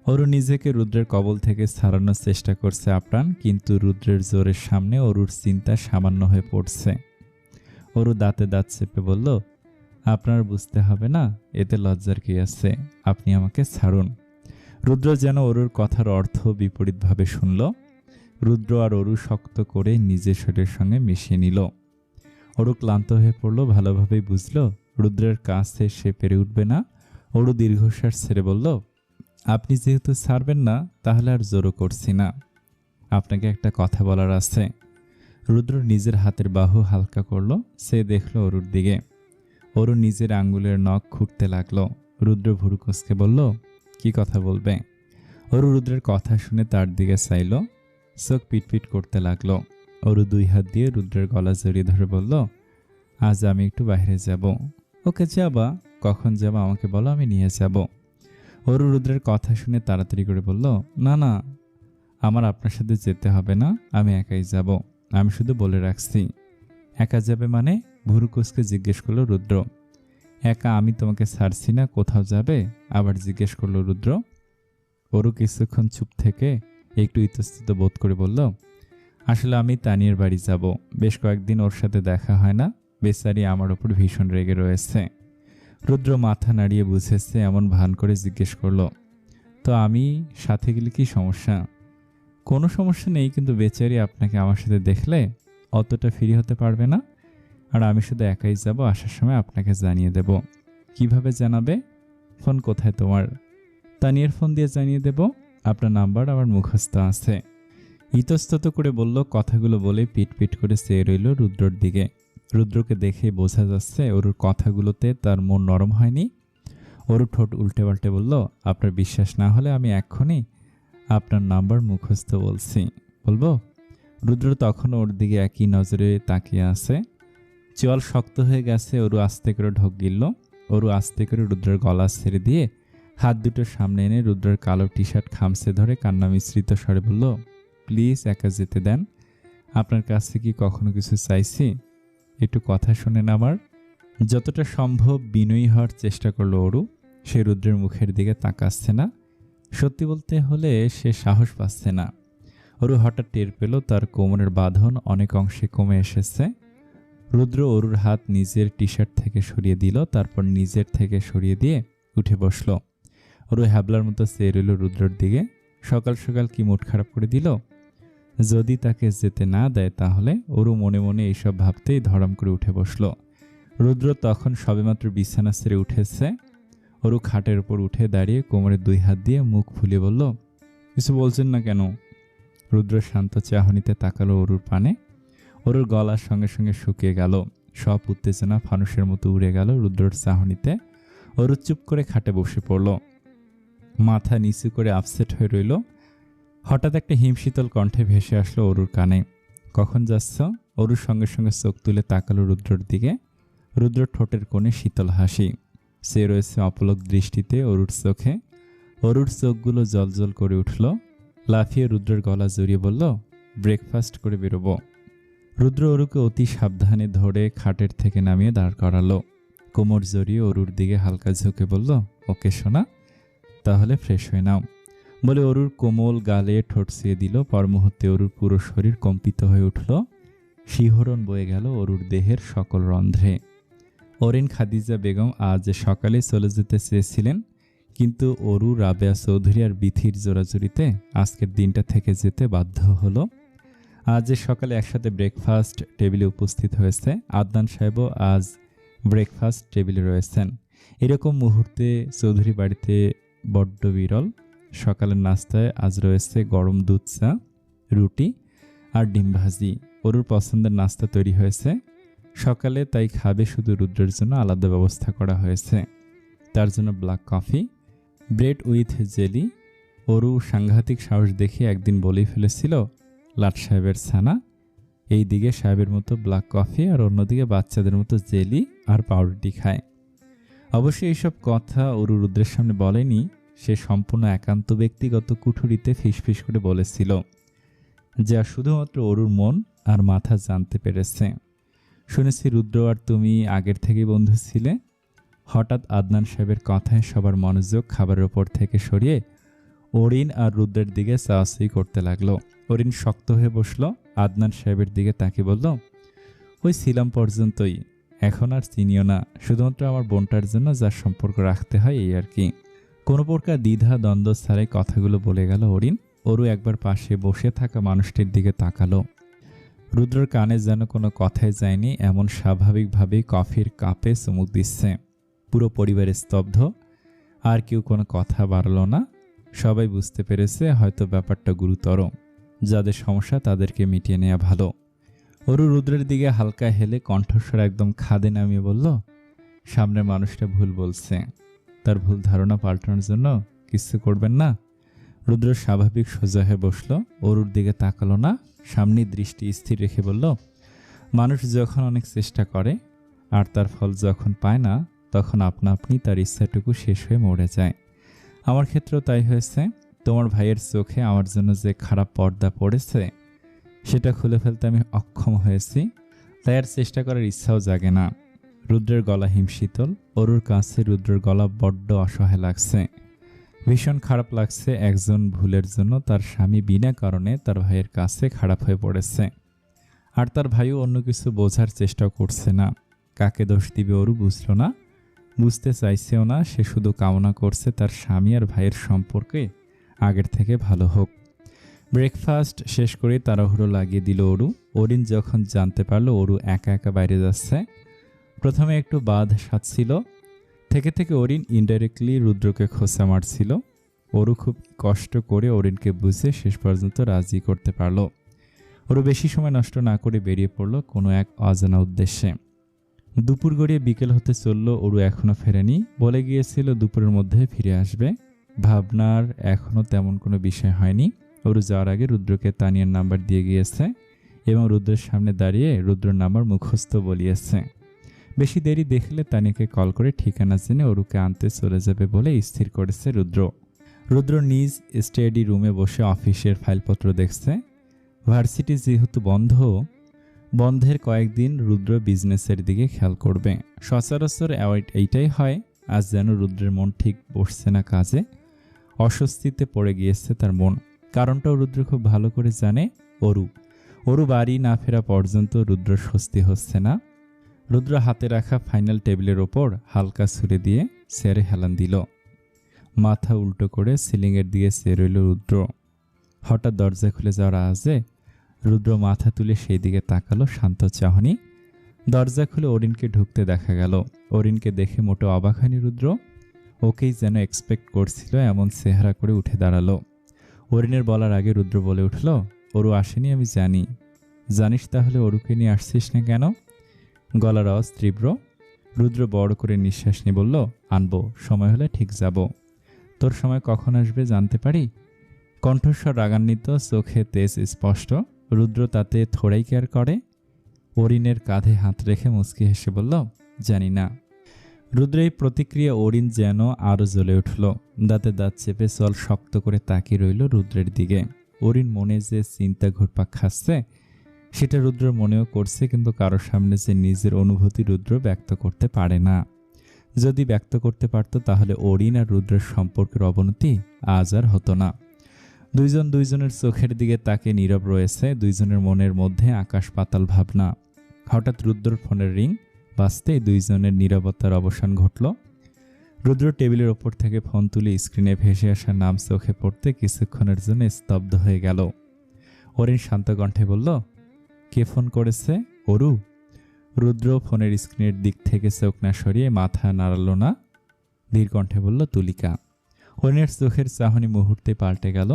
Speaker 1: অরু নিজেকে রুদ্রের কবল থেকে ছাড়ানোর চেষ্টা করছে আপ্রাণ, কিন্তু রুদ্রের জোরের সামনে অরুর চিন্তা সামান্য হয়ে পড়ছে। অরু দাঁতে দাঁত চেপে বলল, আপনার বুঝতে হবে না, এতে লজ্জার কি আছে, আপনি আমাকে ছাড়ুন। রুদ্র যেন অরুর কথার অর্থ বিপরীতভাবে শুনল। রুদ্র আর অরু শক্ত করে নিজের শরীরের সঙ্গে মিশিয়ে নিল। অরু ক্লান্ত হয়ে পড়ল, ভালোভাবেই বুঝল রুদ্রের কাছে সে পেরে উঠবে না। অরু দীর্ঘশ্বাস ছেড়ে বলল, আপনি যেহেতু ছাড়বেন না তাহলে আর জোরও করছি না, আপনাকে একটা কথা বলার আছে। রুদ্র নিজের হাতের বাহু হালকা করল। সে দেখল অরুর দিকে। অরু নিজের আঙ্গুলের নখ খুঁটতে লাগলো। রুদ্র ভুরু কুঁচকে বলল, কি কথা বলবে? অরু রুদ্রের কথা শুনে তার দিকে চাইল। চোখ পিটপিট করতে লাগলো। অরু দুই হাত দিয়ে রুদ্রের গলা জড়িয়ে ধরে বলল, আজ আমি একটু বাইরে যাব। ওকে, যাবা? কখন যাবা আমাকে বলো, আমি নিয়ে যাব। অরু রুদ্রের কথা শুনে তাড়াতাড়ি করে বলল, না না, আমার আপনার সাথে যেতে হবে না, আমি একাই যাব। আমি শুধু বলে রাখছি। একা যাবে মানে? ভুরু কুঁচকে জিজ্ঞেস করলো রুদ্র। একা আমি তোমাকে ছাড়ছি না, কোথাও যাবে? আবার জিজ্ঞেস করলো রুদ্র। অরু কিছুক্ষণ চুপ থেকে একটু ইতস্তত বোধ করে বলল, আসলে আমি তানিয়ার বাড়ি যাব। বেশ কয়েকদিন ওর সাথে দেখা হয় না, বেচারি আমার ওপর ভীষণ রেগে রয়েছে। রুদ্র মাথা নাড়িয়ে বুঝেছে এমন ভান করে জিজ্ঞেস করলো, তো আমি সাথে গেলে কি সমস্যা? কোনো সমস্যা নেই, কিন্তু বেচারি আপনাকে আমার সাথে দেখলে অতটা ফ্রি হতে পারবে না। আর আমি শুধু একাই যাব, আসার সময় আপনাকে জানিয়ে দেব। কিভাবে জানাবে? ফোন কোথায় তোমার? তানিয়ার ফোন দিয়ে জানিয়ে দেব। আপনার নাম্বার আমার মুখস্থ আছে। ইতস্তত করে বলল। কথাগুলো বলে পিট পিট করে চেয়ে রইল রুদ্রর দিকে। রুদ্রকে দেখে বোঝা যাচ্ছে ওর কথাগুলোতে তার মন নরম হয়নি। ওর ঠোঁট উল্টে পাল্টে বলল, আপনার বিশ্বাস না হলে আমি এক্ষুনি আপনার নাম্বার মুখস্থ বলবো? রুদ্র তখন ওর দিকে একই নজরে তাকিয়ে আছে। চোয়াল শক্ত হয়ে গেছে। ওরু আস্তে করে ঢোক গিলল। ওরু আস্তে করে রুদ্রের গলা ছেড়ে দিয়ে হাত দুটো সামনে এনে রুদ্রের কালো টি শার্ট খামচে ধরে কান্না মিশ্রিত স্বরে বলল, প্লিজ একা যেতে দেন। আপনার কাছে কি কখনো কিছু চাইছি? একটু কথা শোনেন আমার। যতটা সম্ভব বিনয়ী হওয়ার চেষ্টা করলো ওরু। সে রুদ্রের মুখের দিকে তাকাচ্ছে না। সত্যি বলতে হলে সে সাহস পাচ্ছে না। ওরু হঠাৎ টের পেল তার কোমরের বাঁধন অনেক অংশে কমে এসেছে। রুদ্র ওরুর হাত নিজের টি শার্ট থেকে সরিয়ে দিল, তারপর নিজের থেকে সরিয়ে দিয়ে উঠে বসল। ওরু হ্যাবলার মতো চেয়ে রইল রুদ্রর দিকে। সকাল সকাল কি মুড খারাপ করে দিল? যদি তাকে যেতে না দেয় তাহলে? ওরু মনে মনে এইসব ভাবতেই ধড়াম করে উঠে বসল। রুদ্র তখন সবেমাত্র বিছানা ছেড়ে উঠেছে। ওরু খাটের উপর উঠে দাঁড়িয়ে কোমরে দুই হাত দিয়ে মুখ ফুলিয়ে বলল, কিছু বলছেন না কেন? রুদ্র শান্ত চাহনিতে তাকালো ওরুর পানে। ওরুর গলার সঙ্গে সঙ্গে শুকিয়ে গেল। সব উত্তেজনা ফানুষের মতো উড়ে গেল রুদ্রর চাহনিতে। ওরু চুপ করে খাটে বসে পড়ল। মাথা নিচু করে আপসেট হয়ে রইল। হঠাৎ একটা হিমশীতল কণ্ঠে ভেসে আসলো ওরুর কানে, কখন যাচ্ছ? ওরুর সঙ্গে সঙ্গে চোখ তুলে তাকালো রুদ্রর দিকে। রুদ্রর ঠোঁটের কোণে শীতল হাসি। সে রয়েছে অপলক দৃষ্টিতে ওরুর চোখে। ওরুর চোখগুলো জলজল করে উঠল। লাফিয়ে রুদ্রের গলা জড়িয়ে বলল, ব্রেকফাস্ট করে বেরোবো। রুদ্র ওরুকে অতি সাবধানে ধরে খাটের থেকে নামিয়ে দাঁড় করালো। কোমর জড়িয়ে ওরুর দিকে হালকা ঝুঁকে বলল, ওকে সোনা, তাহলে ফ্রেশ হয়ে নাও বলে ওরুর কোমল গালে ঠোঁট ছুঁয়ে দিল। পর মুহূর্তে ওরুর পুরো শরীর কম্পিত হয়ে উঠল। শিহরণ বয়ে গেল ওরুর দেহের সকল রন্ধ্রে। ওরিন খাদিজা বেগম আজ সকালে চলে যেতে চেয়েছিলেন, কিন্তু ওরু, রাবেয়া চৌধুরী আর বিথির জোরাজুরিতে আজকের দিনটা থেকে যেতে বাধ্য হলো। আজ সকালে একসাথে ব্রেকফাস্ট টেবিলে উপস্থিত হয়েছে। আদনান সাহেবও আজ ব্রেকফাস্ট টেবিলে রয়েছেন। এরকম মুহূর্তে চৌধুরী বাড়িতে বড্ড বিরল। সকালের নাস্তায় আজ রয়েছে গরম দুধ চা, রুটি আর ডিম ভাজি। ওরুর পছন্দের নাস্তা তৈরি হয়েছে সকালে, তাই খাবে শুধু রুদ্রের জন্য আলাদা ব্যবস্থা করা হয়েছে। তার জন্য black coffee, bread with jelly. ওরু সাংঘাতিক সাহস দেখে একদিন বলেই ফেলেছিল, লাট সাহেবের ছানা এই দিকে সাহেবের মতো ব্ল্যাক কফি আর অন্যদিকে বাচ্চাদের মতো জেলি আর পাউরুটি খায়। অবশ্যই এইসব কথা ওরু রুদ্রের সামনে বলেনি। সে সম্পূর্ণ একান্ত ব্যক্তিগত কুঠুরিতে ফিসফিস করে বলেছিল, যা শুধুমাত্র ওরুর মন আর মাথা জানতে পেরেছে। শুনেছি রুদ্র আর তুমি আগের থেকেই বন্ধু ছিলে। হঠাৎ আদনান সাহেবের কথায় সবার মনোযোগ খাবারের ওপর থেকে সরিয়ে অরিন আর রুদ্রের দিকে চাওয়াচাই করতে লাগলো। অরিন শক্ত হয়ে বসলো। আদনান সাহেবের দিকে তাকিয়ে বলল, ওই ছিলাম পর্যন্তই, এখন আর চিনিও না, শুধুমাত্র আমার বোনটার জন্য যার সম্পর্ক রাখতে হয় এই আর কি। কোনো প্রকার দ্বিধা দ্বন্দ্ব ছাড়াই কথাগুলো বলে গেল অরিন। ওরু একবার পাশে বসে থাকা মানুষটির দিকে তাকালো। রুদ্রর কানে যেন কোনো কথাই যায়নি, এমন স্বাভাবিকভাবেই কফির কাপে চুমুক দিচ্ছে। পুরো পরিবার স্তব্ধ। আর কেউ কোনো কথা বাড়ালো না। সবাই বুঝতে পেরেছে হয়তো ব্যাপারটা গুরুতর। যাদের সমস্যা তাদেরকে মিটিয়ে নেওয়া ভালো। ওরু রুদ্রের দিকে হালকা হেলে কণ্ঠস্বর একদম খাদে নামিয়ে বলল, সামনের মানুষটা ভুল বলছে, তার ভুল ধারণা পাল্টানোর জন্য কিছু করবেন না। রুদ্র স্বাভাবিক সোজা হয়ে বসল। ওরুর দিকে তাকালো না, সামনে দৃষ্টি স্থির রেখে বলল, মানুষ যখন অনেক চেষ্টা করে আর তার ফল যখন পায় না, তখন আপনা আপনি তার ইচ্ছাটুকু শেষ হয়ে মরে যায়। আমার ক্ষেত্রেও তাই হয়েছে। তোমার ভাইয়ের চোখে আমার জন্য যে খারাপ পর্দা পড়েছে সেটা খুলে ফেলতে আমি অক্ষম হয়েছি, তাই আর চেষ্টা করার ইচ্ছাও জাগে না। রুদ্রের গলা হিমশীতল। ওরুর কাছে রুদ্রের গলা বড্ড অসহায় লাগছে। ভীষণ খারাপ লাগছে একজন ভুলের জন্য তার স্বামী বিনা কারণে তার ভাইয়ের কাছে খারাপ হয়ে পড়েছে, আর তার ভাইও অন্য কিছু বোঝার চেষ্টা করছে না। কাকে দোষ দিবে ওরু বুঝল না। বুঝতে চাইছেও না, সে শুধু কামনা করছে তার স্বামী আর ভাইয়ের সম্পর্কে আগের থেকে ভালো হোক। ব্রেকফাস্ট শেষ করে তাড়াহুড়ো লাগিয়ে দিল অরু। অরিন যখন জানতে পারল অরু একা একা বাইরে যাচ্ছে, প্রথমে একটু বাধ সাধছিল। থেকে থেকে অরিন ইনডাইরেক্টলি রুদ্রকে খোঁচা মারছিল। অরু খুব কষ্ট করে অরিনকে বুঝে শেষ পর্যন্ত রাজি করতে পারল। অরু বেশি সময় নষ্ট না করে বেরিয়ে পড়ল কোনো এক অজানা উদ্দেশ্যে। দুপুর গড়িয়ে বিকেল হতে চলল, অরু এখনও ফেরেনি। বলে গিয়েছিল দুপুরের মধ্যে ফিরে আসবে। ভাবনার এখনও তেমন কোনো বিষয় হয়নি। অরু যাওয়ার আগে রুদ্রকে তানিয়ার নাম্বার দিয়ে গিয়েছে এবং রুদ্রের সামনে দাঁড়িয়ে রুদ্রের নাম্বার মুখস্থ বলিয়েছে। বেশি দেরি দেখলে তানিয়াকে কল করে ঠিকানা জেনে অরুকে আনতে চলে যাবে বলে স্থির করেছে রুদ্র। রুদ্র নিজ স্টাডি রুমে বসে অফিসের ফাইলপত্র দেখছে। ভার্সিটি যেহেতু বন্ধের কয়েকদিন রুদ্র বিজনেসের দিকে খেয়াল করবে। সচরাচর এইটাই হয়। আজ যেন রুদ্রের মন ঠিক বসছে না কাজে। অস্বস্তিতে পড়ে গিয়েছে তার মন। কারণটাও রুদ্র খুব ভালো করে জানে। অরু বাড়ি না ফেরা পর্যন্ত রুদ্র স্বস্তি হচ্ছে না। রুদ্র হাতে রাখা ফাইনাল টেবিলের ওপর হালকা ছুঁড়ে দিয়ে চেয়ারে হেলান দিল। মাথা উল্টো করে সিলিংয়ের দিকে চেয়ে রইল রুদ্র। হঠাৎ দরজা খুলে যাওয়ার আওয়াজে রুদ্র মাথা তুলে সেই দিকে তাকালো শান্ত চাহনি। দরজা খুলে অরিনকে ঢুকতে দেখা গেল। অরিনকে দেখে মোটো অবাক হয়নি রুদ্র। ওকেই যেন এক্সপেক্ট করছিল এমন চেহারা করে উঠে দাঁড়ালো। অরিনের বলার আগে রুদ্র বলে উঠল, অরু আসেনি আমি জানি। জানিস তাহলে অরুকে নিয়ে আসছিস না কেন? গলার আওয়াজ তীব্র। রুদ্র বড় করে নিঃশ্বাস নিয়ে বলল, আনবো, সময় হলে ঠিক যাব। তোর সময় কখন আসবে জানতে পারি? কণ্ঠস্বর রাগান্বিত, চোখে তেজ স্পষ্ট। রুদ্র তাতে থোড়াই কেয়ার করে। অরিনের কাঁধে হাত রেখে মুচকি হেসে বলল, জানি না। রুদ্রের প্রতিক্রিয়া অরিন যেন আরও জ্বলে উঠল। দাঁতে দাঁত চেপে চল শক্ত করে তাকিয়ে রইল রুদ্রের দিকে। অরিন মনে যে চিন্তা ঘুরপাক খাচ্ছে সেটা রুদ্র মনেও করছে, কিন্তু কারোর সামনে যে নিজের অনুভূতি রুদ্র ব্যক্ত করতে পারে না। যদি ব্যক্ত করতে পারত তাহলে অরিন আর রুদ্রের সম্পর্কের অবনতি আজ আর হতো না। দুইজন দুইজনের চোখের দিকে তাকে নীরব রয়েছে। দুইজনের মনের মধ্যে আকাশ পাতাল ভাবনা। হঠাৎ রুদ্রর ফোনের রিং বাজতেই দুইজনের নীরবতার অবসান ঘটল। রুদ্র টেবিলের ওপর থেকে ফোন তুলে স্ক্রিনে ভেসে আসা নাম চোখে পড়তে কিছুক্ষণের জন্য স্তব্ধ হয়ে গেল। অরিন শান্ত কণ্ঠে বলল, কে ফোন করেছে? অরু। রুদ্র ফোনের স্ক্রিনের দিক থেকে চোখ না সরিয়ে মাথা নাড়াল না। ধীর কণ্ঠে বলল, তুলিকা। অরিনের চোখের চাহনি মুহূর্তে পাল্টে গেল।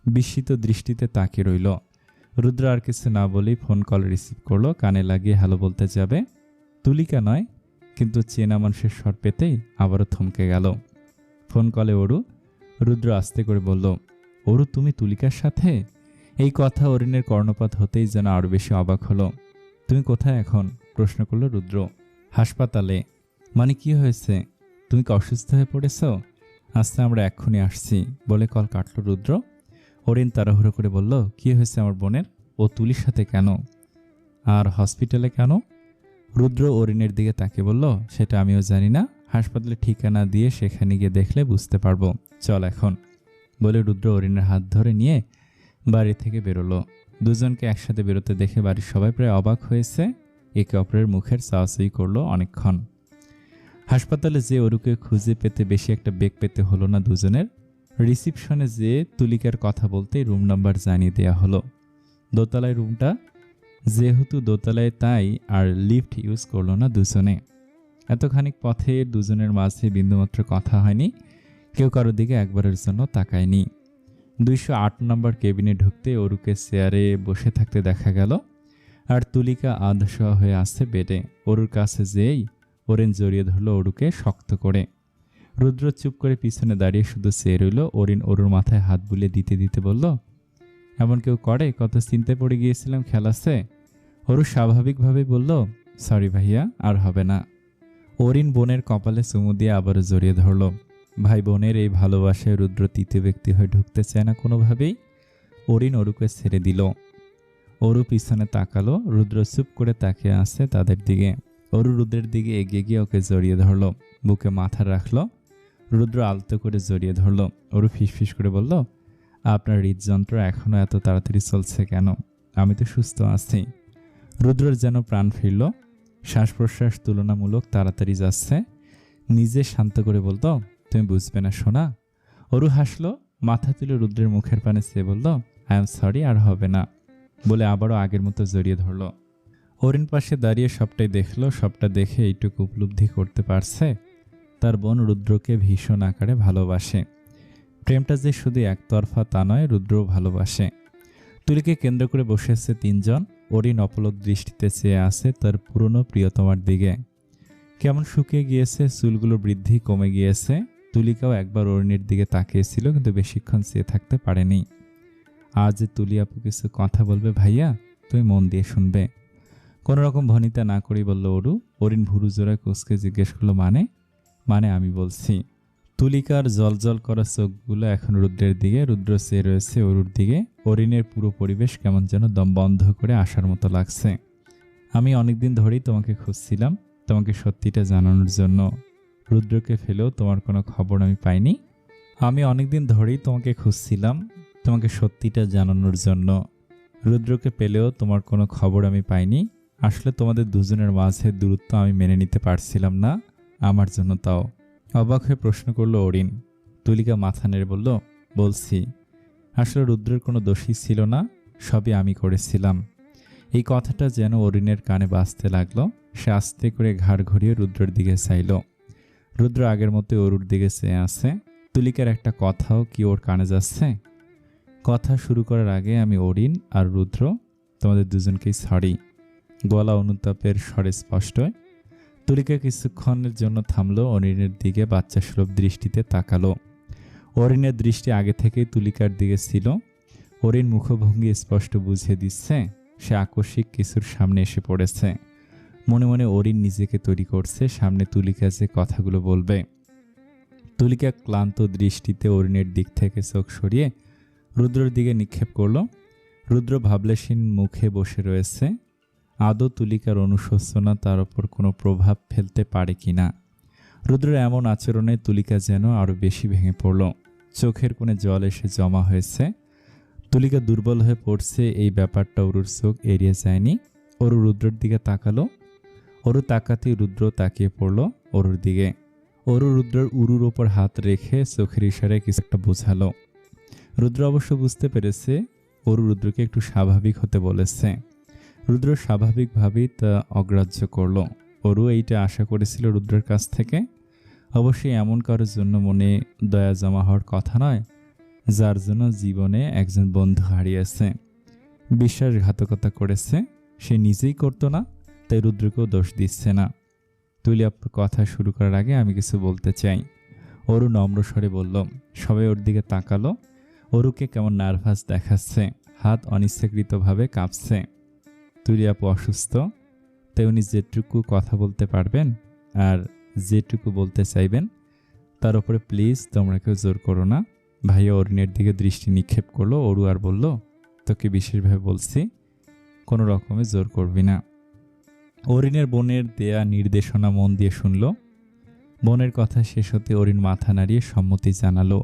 Speaker 1: বিস্মিত দৃষ্টিতে তাকিয়ে রইল। রুদ্র আর কিছু না বলেই ফোন কল রিসিভ করলো। কানে লাগিয়ে হ্যালো বলতে যাবে, তুলিকা নয়, কিন্তু চেনা মানুষের স্বর পেতেই আবারও থমকে গেল। ফোন কলে অরু। রুদ্র আস্তে করে বলল, অরু তুমি তুলিকার সাথে? এই কথা অরিনের কর্ণপাত হতেই যেন আরও বেশি অবাক হলো। তুমি কোথায় এখন? প্রশ্ন করল রুদ্র। হাসপাতালে। মানে কি হয়েছে? তুমি কি অসুস্থ হয়ে পড়েছ? আচ্ছা আমরা এক্ষুনি আসছি বলে কল কাটল রুদ্র। অরিন তাড়াহুড়ো করে বলল, কি হয়েছে আমার বোনের? ও তুলির সাথে কেন? আর হসপিটালে কেন? রুদ্র অরিনের দিকে তাকিয়ে বলল, সেটা আমিও জানি না। হাসপাতালে ঠিকানা দিয়ে সেখানে গিয়ে দেখলে বুঝতে পারবো। চল এখন বলে রুদ্র অরিনের হাত ধরে নিয়ে বাড়ি থেকে বেরোলো। দুজনকে একসাথে বেরোতে দেখে বাড়ির সবাই প্রায় অবাক হয়েছে। একে অপরের মুখের চাওয়াচাই করলো অনেকক্ষণ। হাসপাতালে যে অরুকে খুঁজে পেতে বেশি একটা বেগ পেতে হলো না দুজনের। রিসিপশনে যে তুলিকার কথা বলতেই রুম নাম্বার জানিয়ে দেওয়া হলো। দোতলায় রুমটা, যেহেতু দোতলায় তাই আর লিফট ইউজ করলো না দুজনে। এতখানিক পথে দুজনের মাঝে বিন্দুমাত্র কথা হয়নি। কেউ কারোর দিকে একবারের জন্য তাকায়নি। 208 নম্বর কেবিনে ঢুকতে অরুকে চেয়ারে বসে থাকতে দেখা গেল, আর তুলিকা আধশোয়া হয়ে আসছে বেডে। অরুর কাছে যেই অরিন জড়িয়ে ধরল অরুকে শক্ত করে। রুদ্র চুপ করে পিছনে দাঁড়িয়ে শুধু চেয়ে রইল। অরিন অরুর মাথায় হাত বুলিয়ে দিতে দিতে বলল, এমন কেউ করে? কত চিন্তায় পড়ে গিয়েছিলাম, খেয়াল আছে? অরু স্বাভাবিকভাবেই বলল, সরি ভাইয়া, আর হবে না। অরিন বোনের কপালে চুমু দিয়ে আবারও জড়িয়ে ধরল। ভাই বোনের এই ভালোবাসায় রুদ্র তৃতীয় ব্যক্তি হয়ে ঢুকতে চায় না কোনোভাবেই। অরিন অরুকে ছেড়ে দিল। অরু পিছনে তাকালো। রুদ্র চুপ করে তাকিয়ে আছে তাদের দিকে। অরু রুদ্রের দিকে এগিয়ে গিয়ে ওকে জড়িয়ে ধরল, বুকে মাথা রাখলো। রুদ্র আলতো করে জড়িয়ে ধরল। অরু ফিসফিস করে বলল, আপনার হৃদযন্ত্র এখনো এত তাড়াতাড়ি চলছে কেন? আমি তো সুস্থ আছি। রুদ্রের যেন প্রাণ ফিরল। শ্বাস প্রশ্বাস তুলনামূলক তাড়াতাড়ি যাচ্ছে। নিজে শান্ত করে বলতো, তুমি বুঝবে না সোনা। অরু হাসলো, মাথা তুলে রুদ্রের মুখের পানে চেয়ে বলল, আই এম সরি, আর হবে না, বলে আবারও আগের মতো জড়িয়ে ধরল। অরিন পাশে দাঁড়িয়ে সবটাই দেখলো। সবটা দেখে এইটুকু উপলব্ধি করতে পারছে তার বোন রুদ্রকে ভীষণ আকারে ভালোবাসে। প্রেমটা যে শুধু একতরফা তা নয়, রুদ্রও ভালোবাসে। তুলিকে কেন্দ্র করে বসে আছে তিনজন। অরিন অপলক দৃষ্টিতে চেয়ে আছে তার পুরনো প্রিয়তমার দিকে। কেমন শুকিয়ে গিয়েছে, চুলগুলো বৃদ্ধি কমে গিয়েছে। তুলিকাও একবার অরিনের দিকে তাকিয়েছিল, কিন্তু বেশিক্ষণ চেয়ে থাকতে পারেনি। আজ তুলি আপু কিছু কথা বলবে ভাইয়া, তুমি মন দিয়ে শুনবে। কোনো রকম ভনিতা না করেই বলল অরু। অরিন ভুরু জোড়ায় কুঁচকে জিজ্ঞেস করলো, মানে আমি বলছি। তুলিকার জলজল করা চোখগুলো এখন রুদ্রের দিকে, রুদ্র চেয়ে রয়েছে অরুর দিকে। অরিনের পুরো পরিবেশ কেমন যেন দম বন্ধ করে আসার মতো লাগছে। আমি অনেকদিন ধরেই তোমাকে খুঁজছিলাম, তোমাকে সত্যিটা জানানোর জন্য। রুদ্রকে ফেলেও তোমার কোনো খবর আমি পাইনি। আমি অনেকদিন ধরেই তোমাকে খুঁজছিলাম, তোমাকে সত্যিটা জানানোর জন্য। রুদ্রকে পেলেও তোমার কোনো খবর আমি পাইনি। আসলে তোমাদের দুজনের মাঝে দূরত্ব আমি মেনে নিতে পারছিলাম না, আমার জন্য তাও। অবাক হয়ে প্রশ্ন করলো অরিন। তুলিকা মাথা নেড়ে বলল, বলছি। আসলে রুদ্রের কোনো দোষী ছিল না, সবই আমি করেছিলাম। এই কথাটা যেন অরিনের কানে বাজতে লাগলো। সে আস্তে করে ঘাড় ঘুরিয়ে রুদ্রের দিকে চাইল। রুদ্র আগের মতো অরুর দিকে চেয়ে আছে। তুলিকার একটা কথাও কি ওর কানে যাচ্ছে? কথা শুরু করার আগে আমি অরিন আর রুদ্র তোমাদের দুজনকেই সরি। গলা অনুতাপের স্বরে স্পষ্ট। তুলিকা কিছুক্ষণের জন্য থামলো, অরিনের দিকে বাচ্চা সুলভ দৃষ্টিতে তাকালো। অরিনের দৃষ্টি আগে থেকেই তুলিকার দিকে ছিল। অরিন মুখভঙ্গি স্পষ্ট বুঝিয়ে দিচ্ছে সে আকস্মিক কিছুর সামনে এসে পড়েছে। মনে মনে অরিন নিজেকে তৈরি করছে সামনে তুলিকা যে কথাগুলো বলবে। তুলিকা ক্লান্ত দৃষ্টিতে অরিনের দিক থেকে চোখ সরিয়ে রুদ্রের দিকে নিক্ষেপ করলো। রুদ্র ভাবলেশীন মুখে বসে রয়েছে। আদৌ তুলিকার অনুশোচনা তার ওপর কোনো প্রভাব ফেলতে পারে কিনা। রুদ্রের এমন আচরণে তুলিকা যেন আরো বেশি ভেঙে পড়ল। চোখের কোণে জল এসে জমা হয়েছে। তুলিকা দুর্বল হয়ে পড়ছে। এই ব্যাপারটা অরুর চোখ এড়িয়ে যায়নি। অরু রুদ্রের দিকে তাকালো। অরু তাকাতেই রুদ্র তাকিয়ে পড়ল অরুর দিকে। অরু রুদ্রের উরুর ওপর হাত রেখে চোখের ইশারায় কিছু একটা বোঝালো। রুদ্র অবশ্য বুঝতে পেরেছে অরু রুদ্রকে একটু স্বাভাবিক হতে বলেছে। রুদ্র স্বাভাবিকভাবেই তা অগ্রাহ্য করল। অরু এইটা আশা করেছিল রুদ্রের কাছ থেকে। অবশ্যই এমন কারোর জন্য মনে দয়া জমা হওয়ার কথা নয়, যার জন্য জীবনে একজন বন্ধু হারিয়েছে, বিশ্বাসঘাতকতা করেছে। সে নিজেই করতো না, তাই রুদ্রকেও দোষ দিচ্ছে না। তুলি আপুর কথা শুরু করার আগে আমি কিছু বলতে চাই। অরু নম্র স্বরে বলল। সবাই ওর দিকে তাকালো। অরুকে কেমন নার্ভাস দেখাচ্ছে, হাত অনিচ্ছাকৃতভাবে কাঁপছে। তুলি আপু অসুস্থ, তাই উনি যেটুকু কথা বলতে পারবেন আর যেটুকু বলতে চাইবেন তার উপরে প্লিজ তোমরা কেউ জোর করো না। ভাইয়া অরিনের দিকে দৃষ্টি নিক্ষেপ করলো। অরু আর বলল, তোকে বিশেষভাবে বলছি, কোনো রকমে জোর করবি না। অরিনের বোনের দেয়া নির্দেশনা মন দিয়ে শুনল। বোনের কথা শেষ হতে অরিন মাথা নাড়িয়ে সম্মতি জানালো।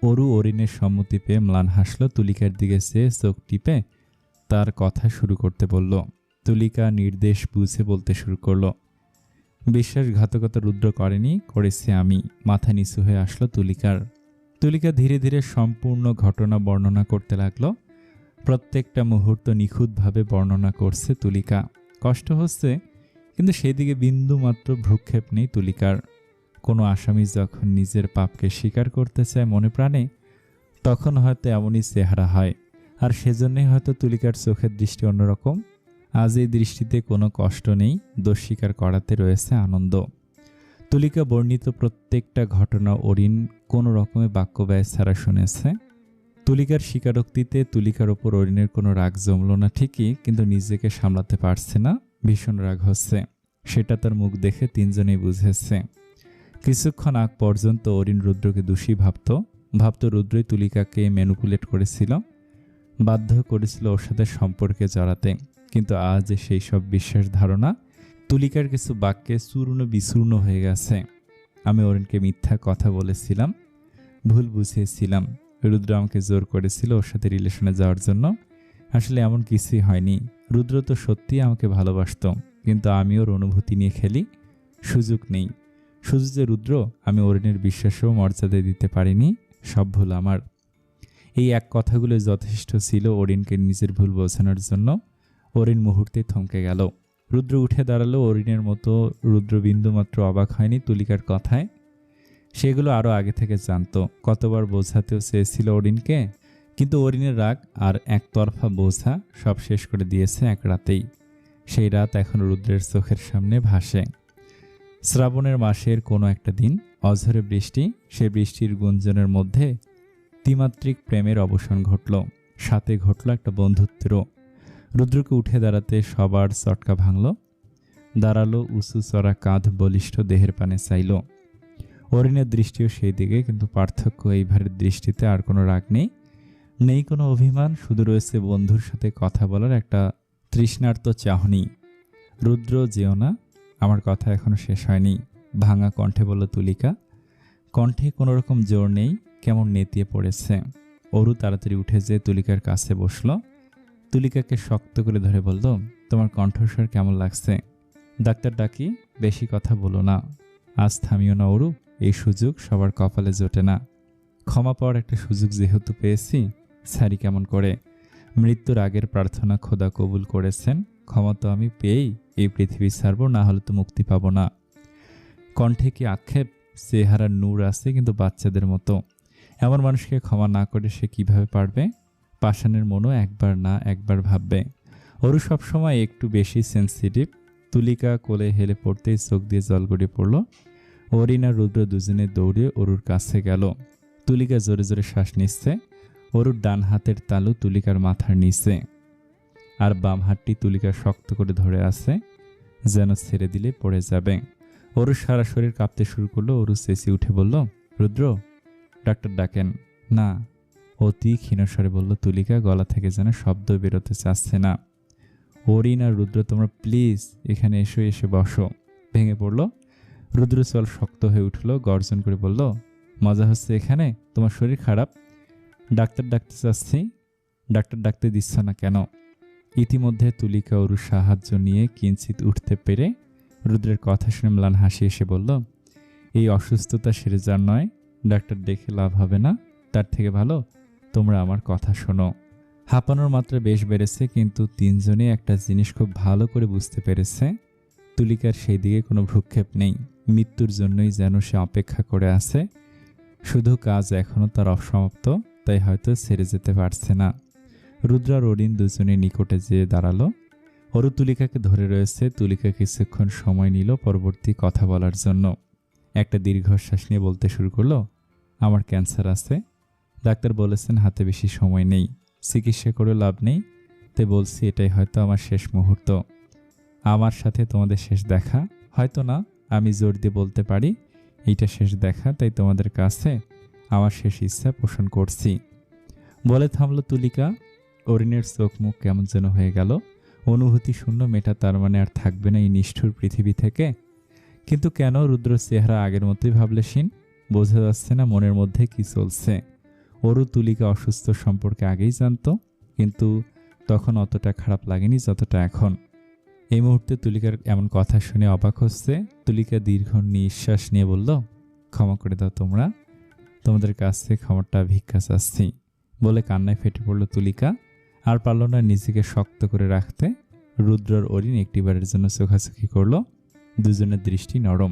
Speaker 1: অরু অরিনের সম্মতি পেয়ে ম্লান হাসলো। তুলিকার দিকে চেয়ে চোখ টিপে তার কথা শুরু করতে বলল। তুলিকা নির্দেশ বুঝে বলতে শুরু করলো। বিশ্বাসঘাতকতা রুদ্র করেনি, করেছে আমি। মাথা নিচু হয়ে আসলো তুলিকার। তুলিকা ধীরে ধীরে সম্পূর্ণ ঘটনা বর্ণনা করতে লাগলো। প্রত্যেকটা মুহূর্ত নিখুঁতভাবে বর্ণনা করছে তুলিকা। কষ্ট হচ্ছে, কিন্তু সেদিকে বিন্দু মাত্র ভ্রুক্ষেপ নেই তুলিকার। কোনো আসামি যখন নিজের পাপকে স্বীকার করতে চায় মনে প্রাণে, তখন হয়তো এমনই চেহারা হয়। আর সেজন্যই হয়তো তুলিকার চোখের দৃষ্টি অন্যরকম। আজ এই দৃষ্টিতে কোনো কষ্ট নেই, দোষ স্বীকার করাতে রয়েছে আনন্দ। তুলিকা বর্ণিত প্রত্যেকটা ঘটনা অরিন কোনো রকমে বাক্য ব্যয় ছাড়া শুনেছে। তুলিকার স্বীকারোক্তিতে তুলিকার ওপর অরিনের কোনো রাগ জমল না ঠিকই, কিন্তু নিজেকে সামলাতে পারছে না, ভীষণ রাগ হচ্ছে। সেটা তার মুখ দেখে তিনজনেই বুঝেছে। কিছুক্ষণ আগ পর্যন্ত অরিন রুদ্রকে দোষী ভাবত রুদ্রই তুলিকাকে ম্যানিপুলেট করেছিল, বাধ্য করেছিল ওর সাথে সম্পর্কে জড়াতে। কিন্তু আজ সেই সব বিশ্বাস ধারণা তুলিকার কিছু বাক্যে চূর্ণ বিচূর্ণ হয়ে গেছে। আমি অরিনকে মিথ্যা কথা বলেছিলাম, ভুল বুঝিয়েছিলাম। রুদ্র আমাকে জোর করেছিল ওর সাথে রিলেশনে যাওয়ার জন্য। আসলে এমন কিছুই হয়নি। রুদ্র তো সত্যিই আমাকে ভালোবাসত, কিন্তু আমি ওর অনুভূতি নিয়ে খেলি, সুযোগ নেই। শুধু যে রুদ্র, আমি অরিনের বিশ্বাসও মর্যাদা দিতে পারিনি, সব ভুল আমার। এই এক কথাগুলো যথেষ্ট ছিল অরিনকে নিজের ভুল বোঝানোর জন্য। অরিন মুহূর্তে থমকে গেল। রুদ্র উঠে দাঁড়ালো। অরিনের মতো রুদ্র বিন্দুমাত্র অবাক হয়নি তুলিকার কথায়। সেগুলো আরও আগে থেকে জানতো। কতবার বোঝাতেও চেয়েছিল অরিনকে, কিন্তু অরিনের রাগ আর একতরফা বোঝা সব শেষ করে দিয়েছে এক রাতেই। সেই রাত এখন রুদ্রের চোখের সামনে ভাসে। শ্রাবণের মাসের কোনো একটা দিন, অঝরে বৃষ্টি। সে বৃষ্টির গুঞ্জনের মধ্যে ত্রিমাত্রিক প্রেমের অবসান ঘটল, সাথে ঘটল একটা বন্ধুত্বেরও। রুদ্রকে উঠে দাঁড়াতে সবার চটকা ভাঙল। দাঁড়ালো, উঁচু চড়া কাঁধ বলিষ্ঠ দেহের পানে চাইল। অরিনের দৃষ্টিও সেই দিকে, কিন্তু পার্থক্য এইবারের দৃষ্টিতে আর কোনো রাগ নেই, নেই কোনো অভিমান, শুধু রয়েছে বন্ধুর সাথে কথা বলার একটা তৃষ্ণার্ত চাহনি। রুদ্র, যেও না, আমার কথা এখনো শেষ হয়নি, ভাঙা কণ্ঠে বলল তুলিকা। কণ্ঠে কোনো রকম জোর নেই, কেমন নেতিয়ে পড়েছে। অরু তাড়াতাড়ি উঠে যেয়ে তুলিকার কাছে বসল। তুলিকাকে শক্ত করে ধরে বলল, তোমার কণ্ঠস্বর কেমন লাগছে? ডাক্তার ডাকি? বেশি কথা বলো না, আজ থামিও না অরু, এই সুযোগ সবার কপালে জোটে না। ক্ষমা পাওয়ার একটা সুযোগ যেহেতু পেয়েছি, সারি কেমন করে? মৃত্যুর আগের প্রার্থনা খোদা কবুল করেছেন, ক্ষমা তো আমি পেয়েই এই পৃথিবী ছাড়ব, না হলে তো মুক্তি পাবো না। কণ্ঠে কি আক্ষেপ? চেহারার নূর আছে, কিন্তু বাচ্চাদের মতো। এমন মানুষকে ক্ষমা না করে সে কিভাবে পারবে? পাষাণের মনও একবার না একবার ভাববে। অরু সবসময় একটু বেশি সেন্সিটিভ। তুলিকা কোলে হেলে পড়তেই চোখ দিয়ে জল গড়িয়ে পড়ল। অরিন আর রুদ্র দুজনে দৌড়ে অরুর কাছে গেল। তুলিকা জোরে জোরে শ্বাস নিচ্ছে। অরুর ডান হাতের তালু তুলিকার মাথার নিচে, আর বাম হাতটি তুলিকা শক্ত করে ধরে আছে, যেন ছেড়ে দিলে পড়ে যাবে। অরু সারা শরীর কাঁপতে শুরু করলো। অরু চেঁচিয়ে উঠে বলল, রুদ্র, ডাক্তার ডাকেন না। অতি ক্ষীণস্বরে বলল তুলিকা, গলা থেকে যেন শব্দ বেরোতে চাচ্ছে না। অরিন আর রুদ্র, তোমরা প্লিজ এখানে এসো, এসে বসো। ভেঙে পড়ল। রুদ্র চল শক্ত হয়ে উঠল, গর্জন করে বলল, মজা হচ্ছে এখানে? তোমার শরীর খারাপ? ডাক্তার ডাকতে চাচ্ছি। ডাক্তার ডাকতে দিচ্ছ না কেন? ইতিমধ্যে তুলিকা অরুর সাহায্য নিয়ে কিঞ্চিত উঠতে পেরে রুদ্রের কথা শুনে ম্লান হাসি এসে বলল, এই অসুস্থতা সেরে যার নয়, ডাক্তার দেখে লাভ হবে না, তার থেকে ভালো তোমরা আমার কথা শোনো। হাঁপানোর মাত্রা বেশ বেড়েছে, কিন্তু তিনজনে একটা জিনিস খুব ভালো করে বুঝতে পেরেছে, তুলিকার সেই দিকে কোনো ভ্রুক্ষেপ নেই। মৃত্যুর জন্যই যেন সে অপেক্ষা করে আছে। শুধু কাজ এখনও তার অসমাপ্ত, তাই হয়তো ছেড়ে যেতে পারছে না। রুদ্র আর অরিন দুজনে নিকটে যেয়ে দাঁড়ালো। অরু তুলিকাকে ধরে রয়েছে। তুলিকা কিছুক্ষণ সময় নিল পরবর্তী কথা বলার জন্য। একটা দীর্ঘশ্বাস নিয়ে বলতে শুরু করলো, আমার ক্যান্সার আছে, ডাক্তার বলেছেন হাতে বেশি সময় নেই, চিকিৎসা করে লাভ নেই, তাই বলছি এটাই হয়তো আমার শেষ মুহূর্ত, আমার সাথে তোমাদের শেষ দেখা। হয়তো না, আমি জোর দিয়ে বলতে পারি এইটা শেষ দেখা, তাই তোমাদের কাছে আমার শেষ ইচ্ছা পোষণ করছি। বলে থামলো তুলিকা। অরিনের চোখ মুখ কেমন যেন হয়ে গেল। অনুভূতি শূন্য মেয়েটা তার মানে আর থাকবে না এই নিষ্ঠুর পৃথিবী থেকে। কিন্তু কেন? রুদ্র চেহারা আগের মতোই ভাবলেশীন। বোঝা যাচ্ছে না মনের মধ্যে কি চলছে। অরু তুলিকা অসুস্থ সম্পর্কে আগেই জানতো, কিন্তু তখন অতটা খারাপ লাগেনি যতটা এখন। এই মুহূর্তে তুলিকার এমন কথা শুনে অবাক হচ্ছে। তুলিকা দীর্ঘ নিঃশ্বাস নিয়ে বলল, ক্ষমা করে দাও তোমরা, তোমাদের কাছে ক্ষমাটা ভিক্ষা চাচ্ছি। বলে কান্নায় ফেটে পড়ল তুলিকা। আর পারল না নিজেকে শক্ত করে রাখতে। রুদ্র আর অরিন একটিবারের জন্য চোখাচোখি করল। দুজনের দৃষ্টি নরম।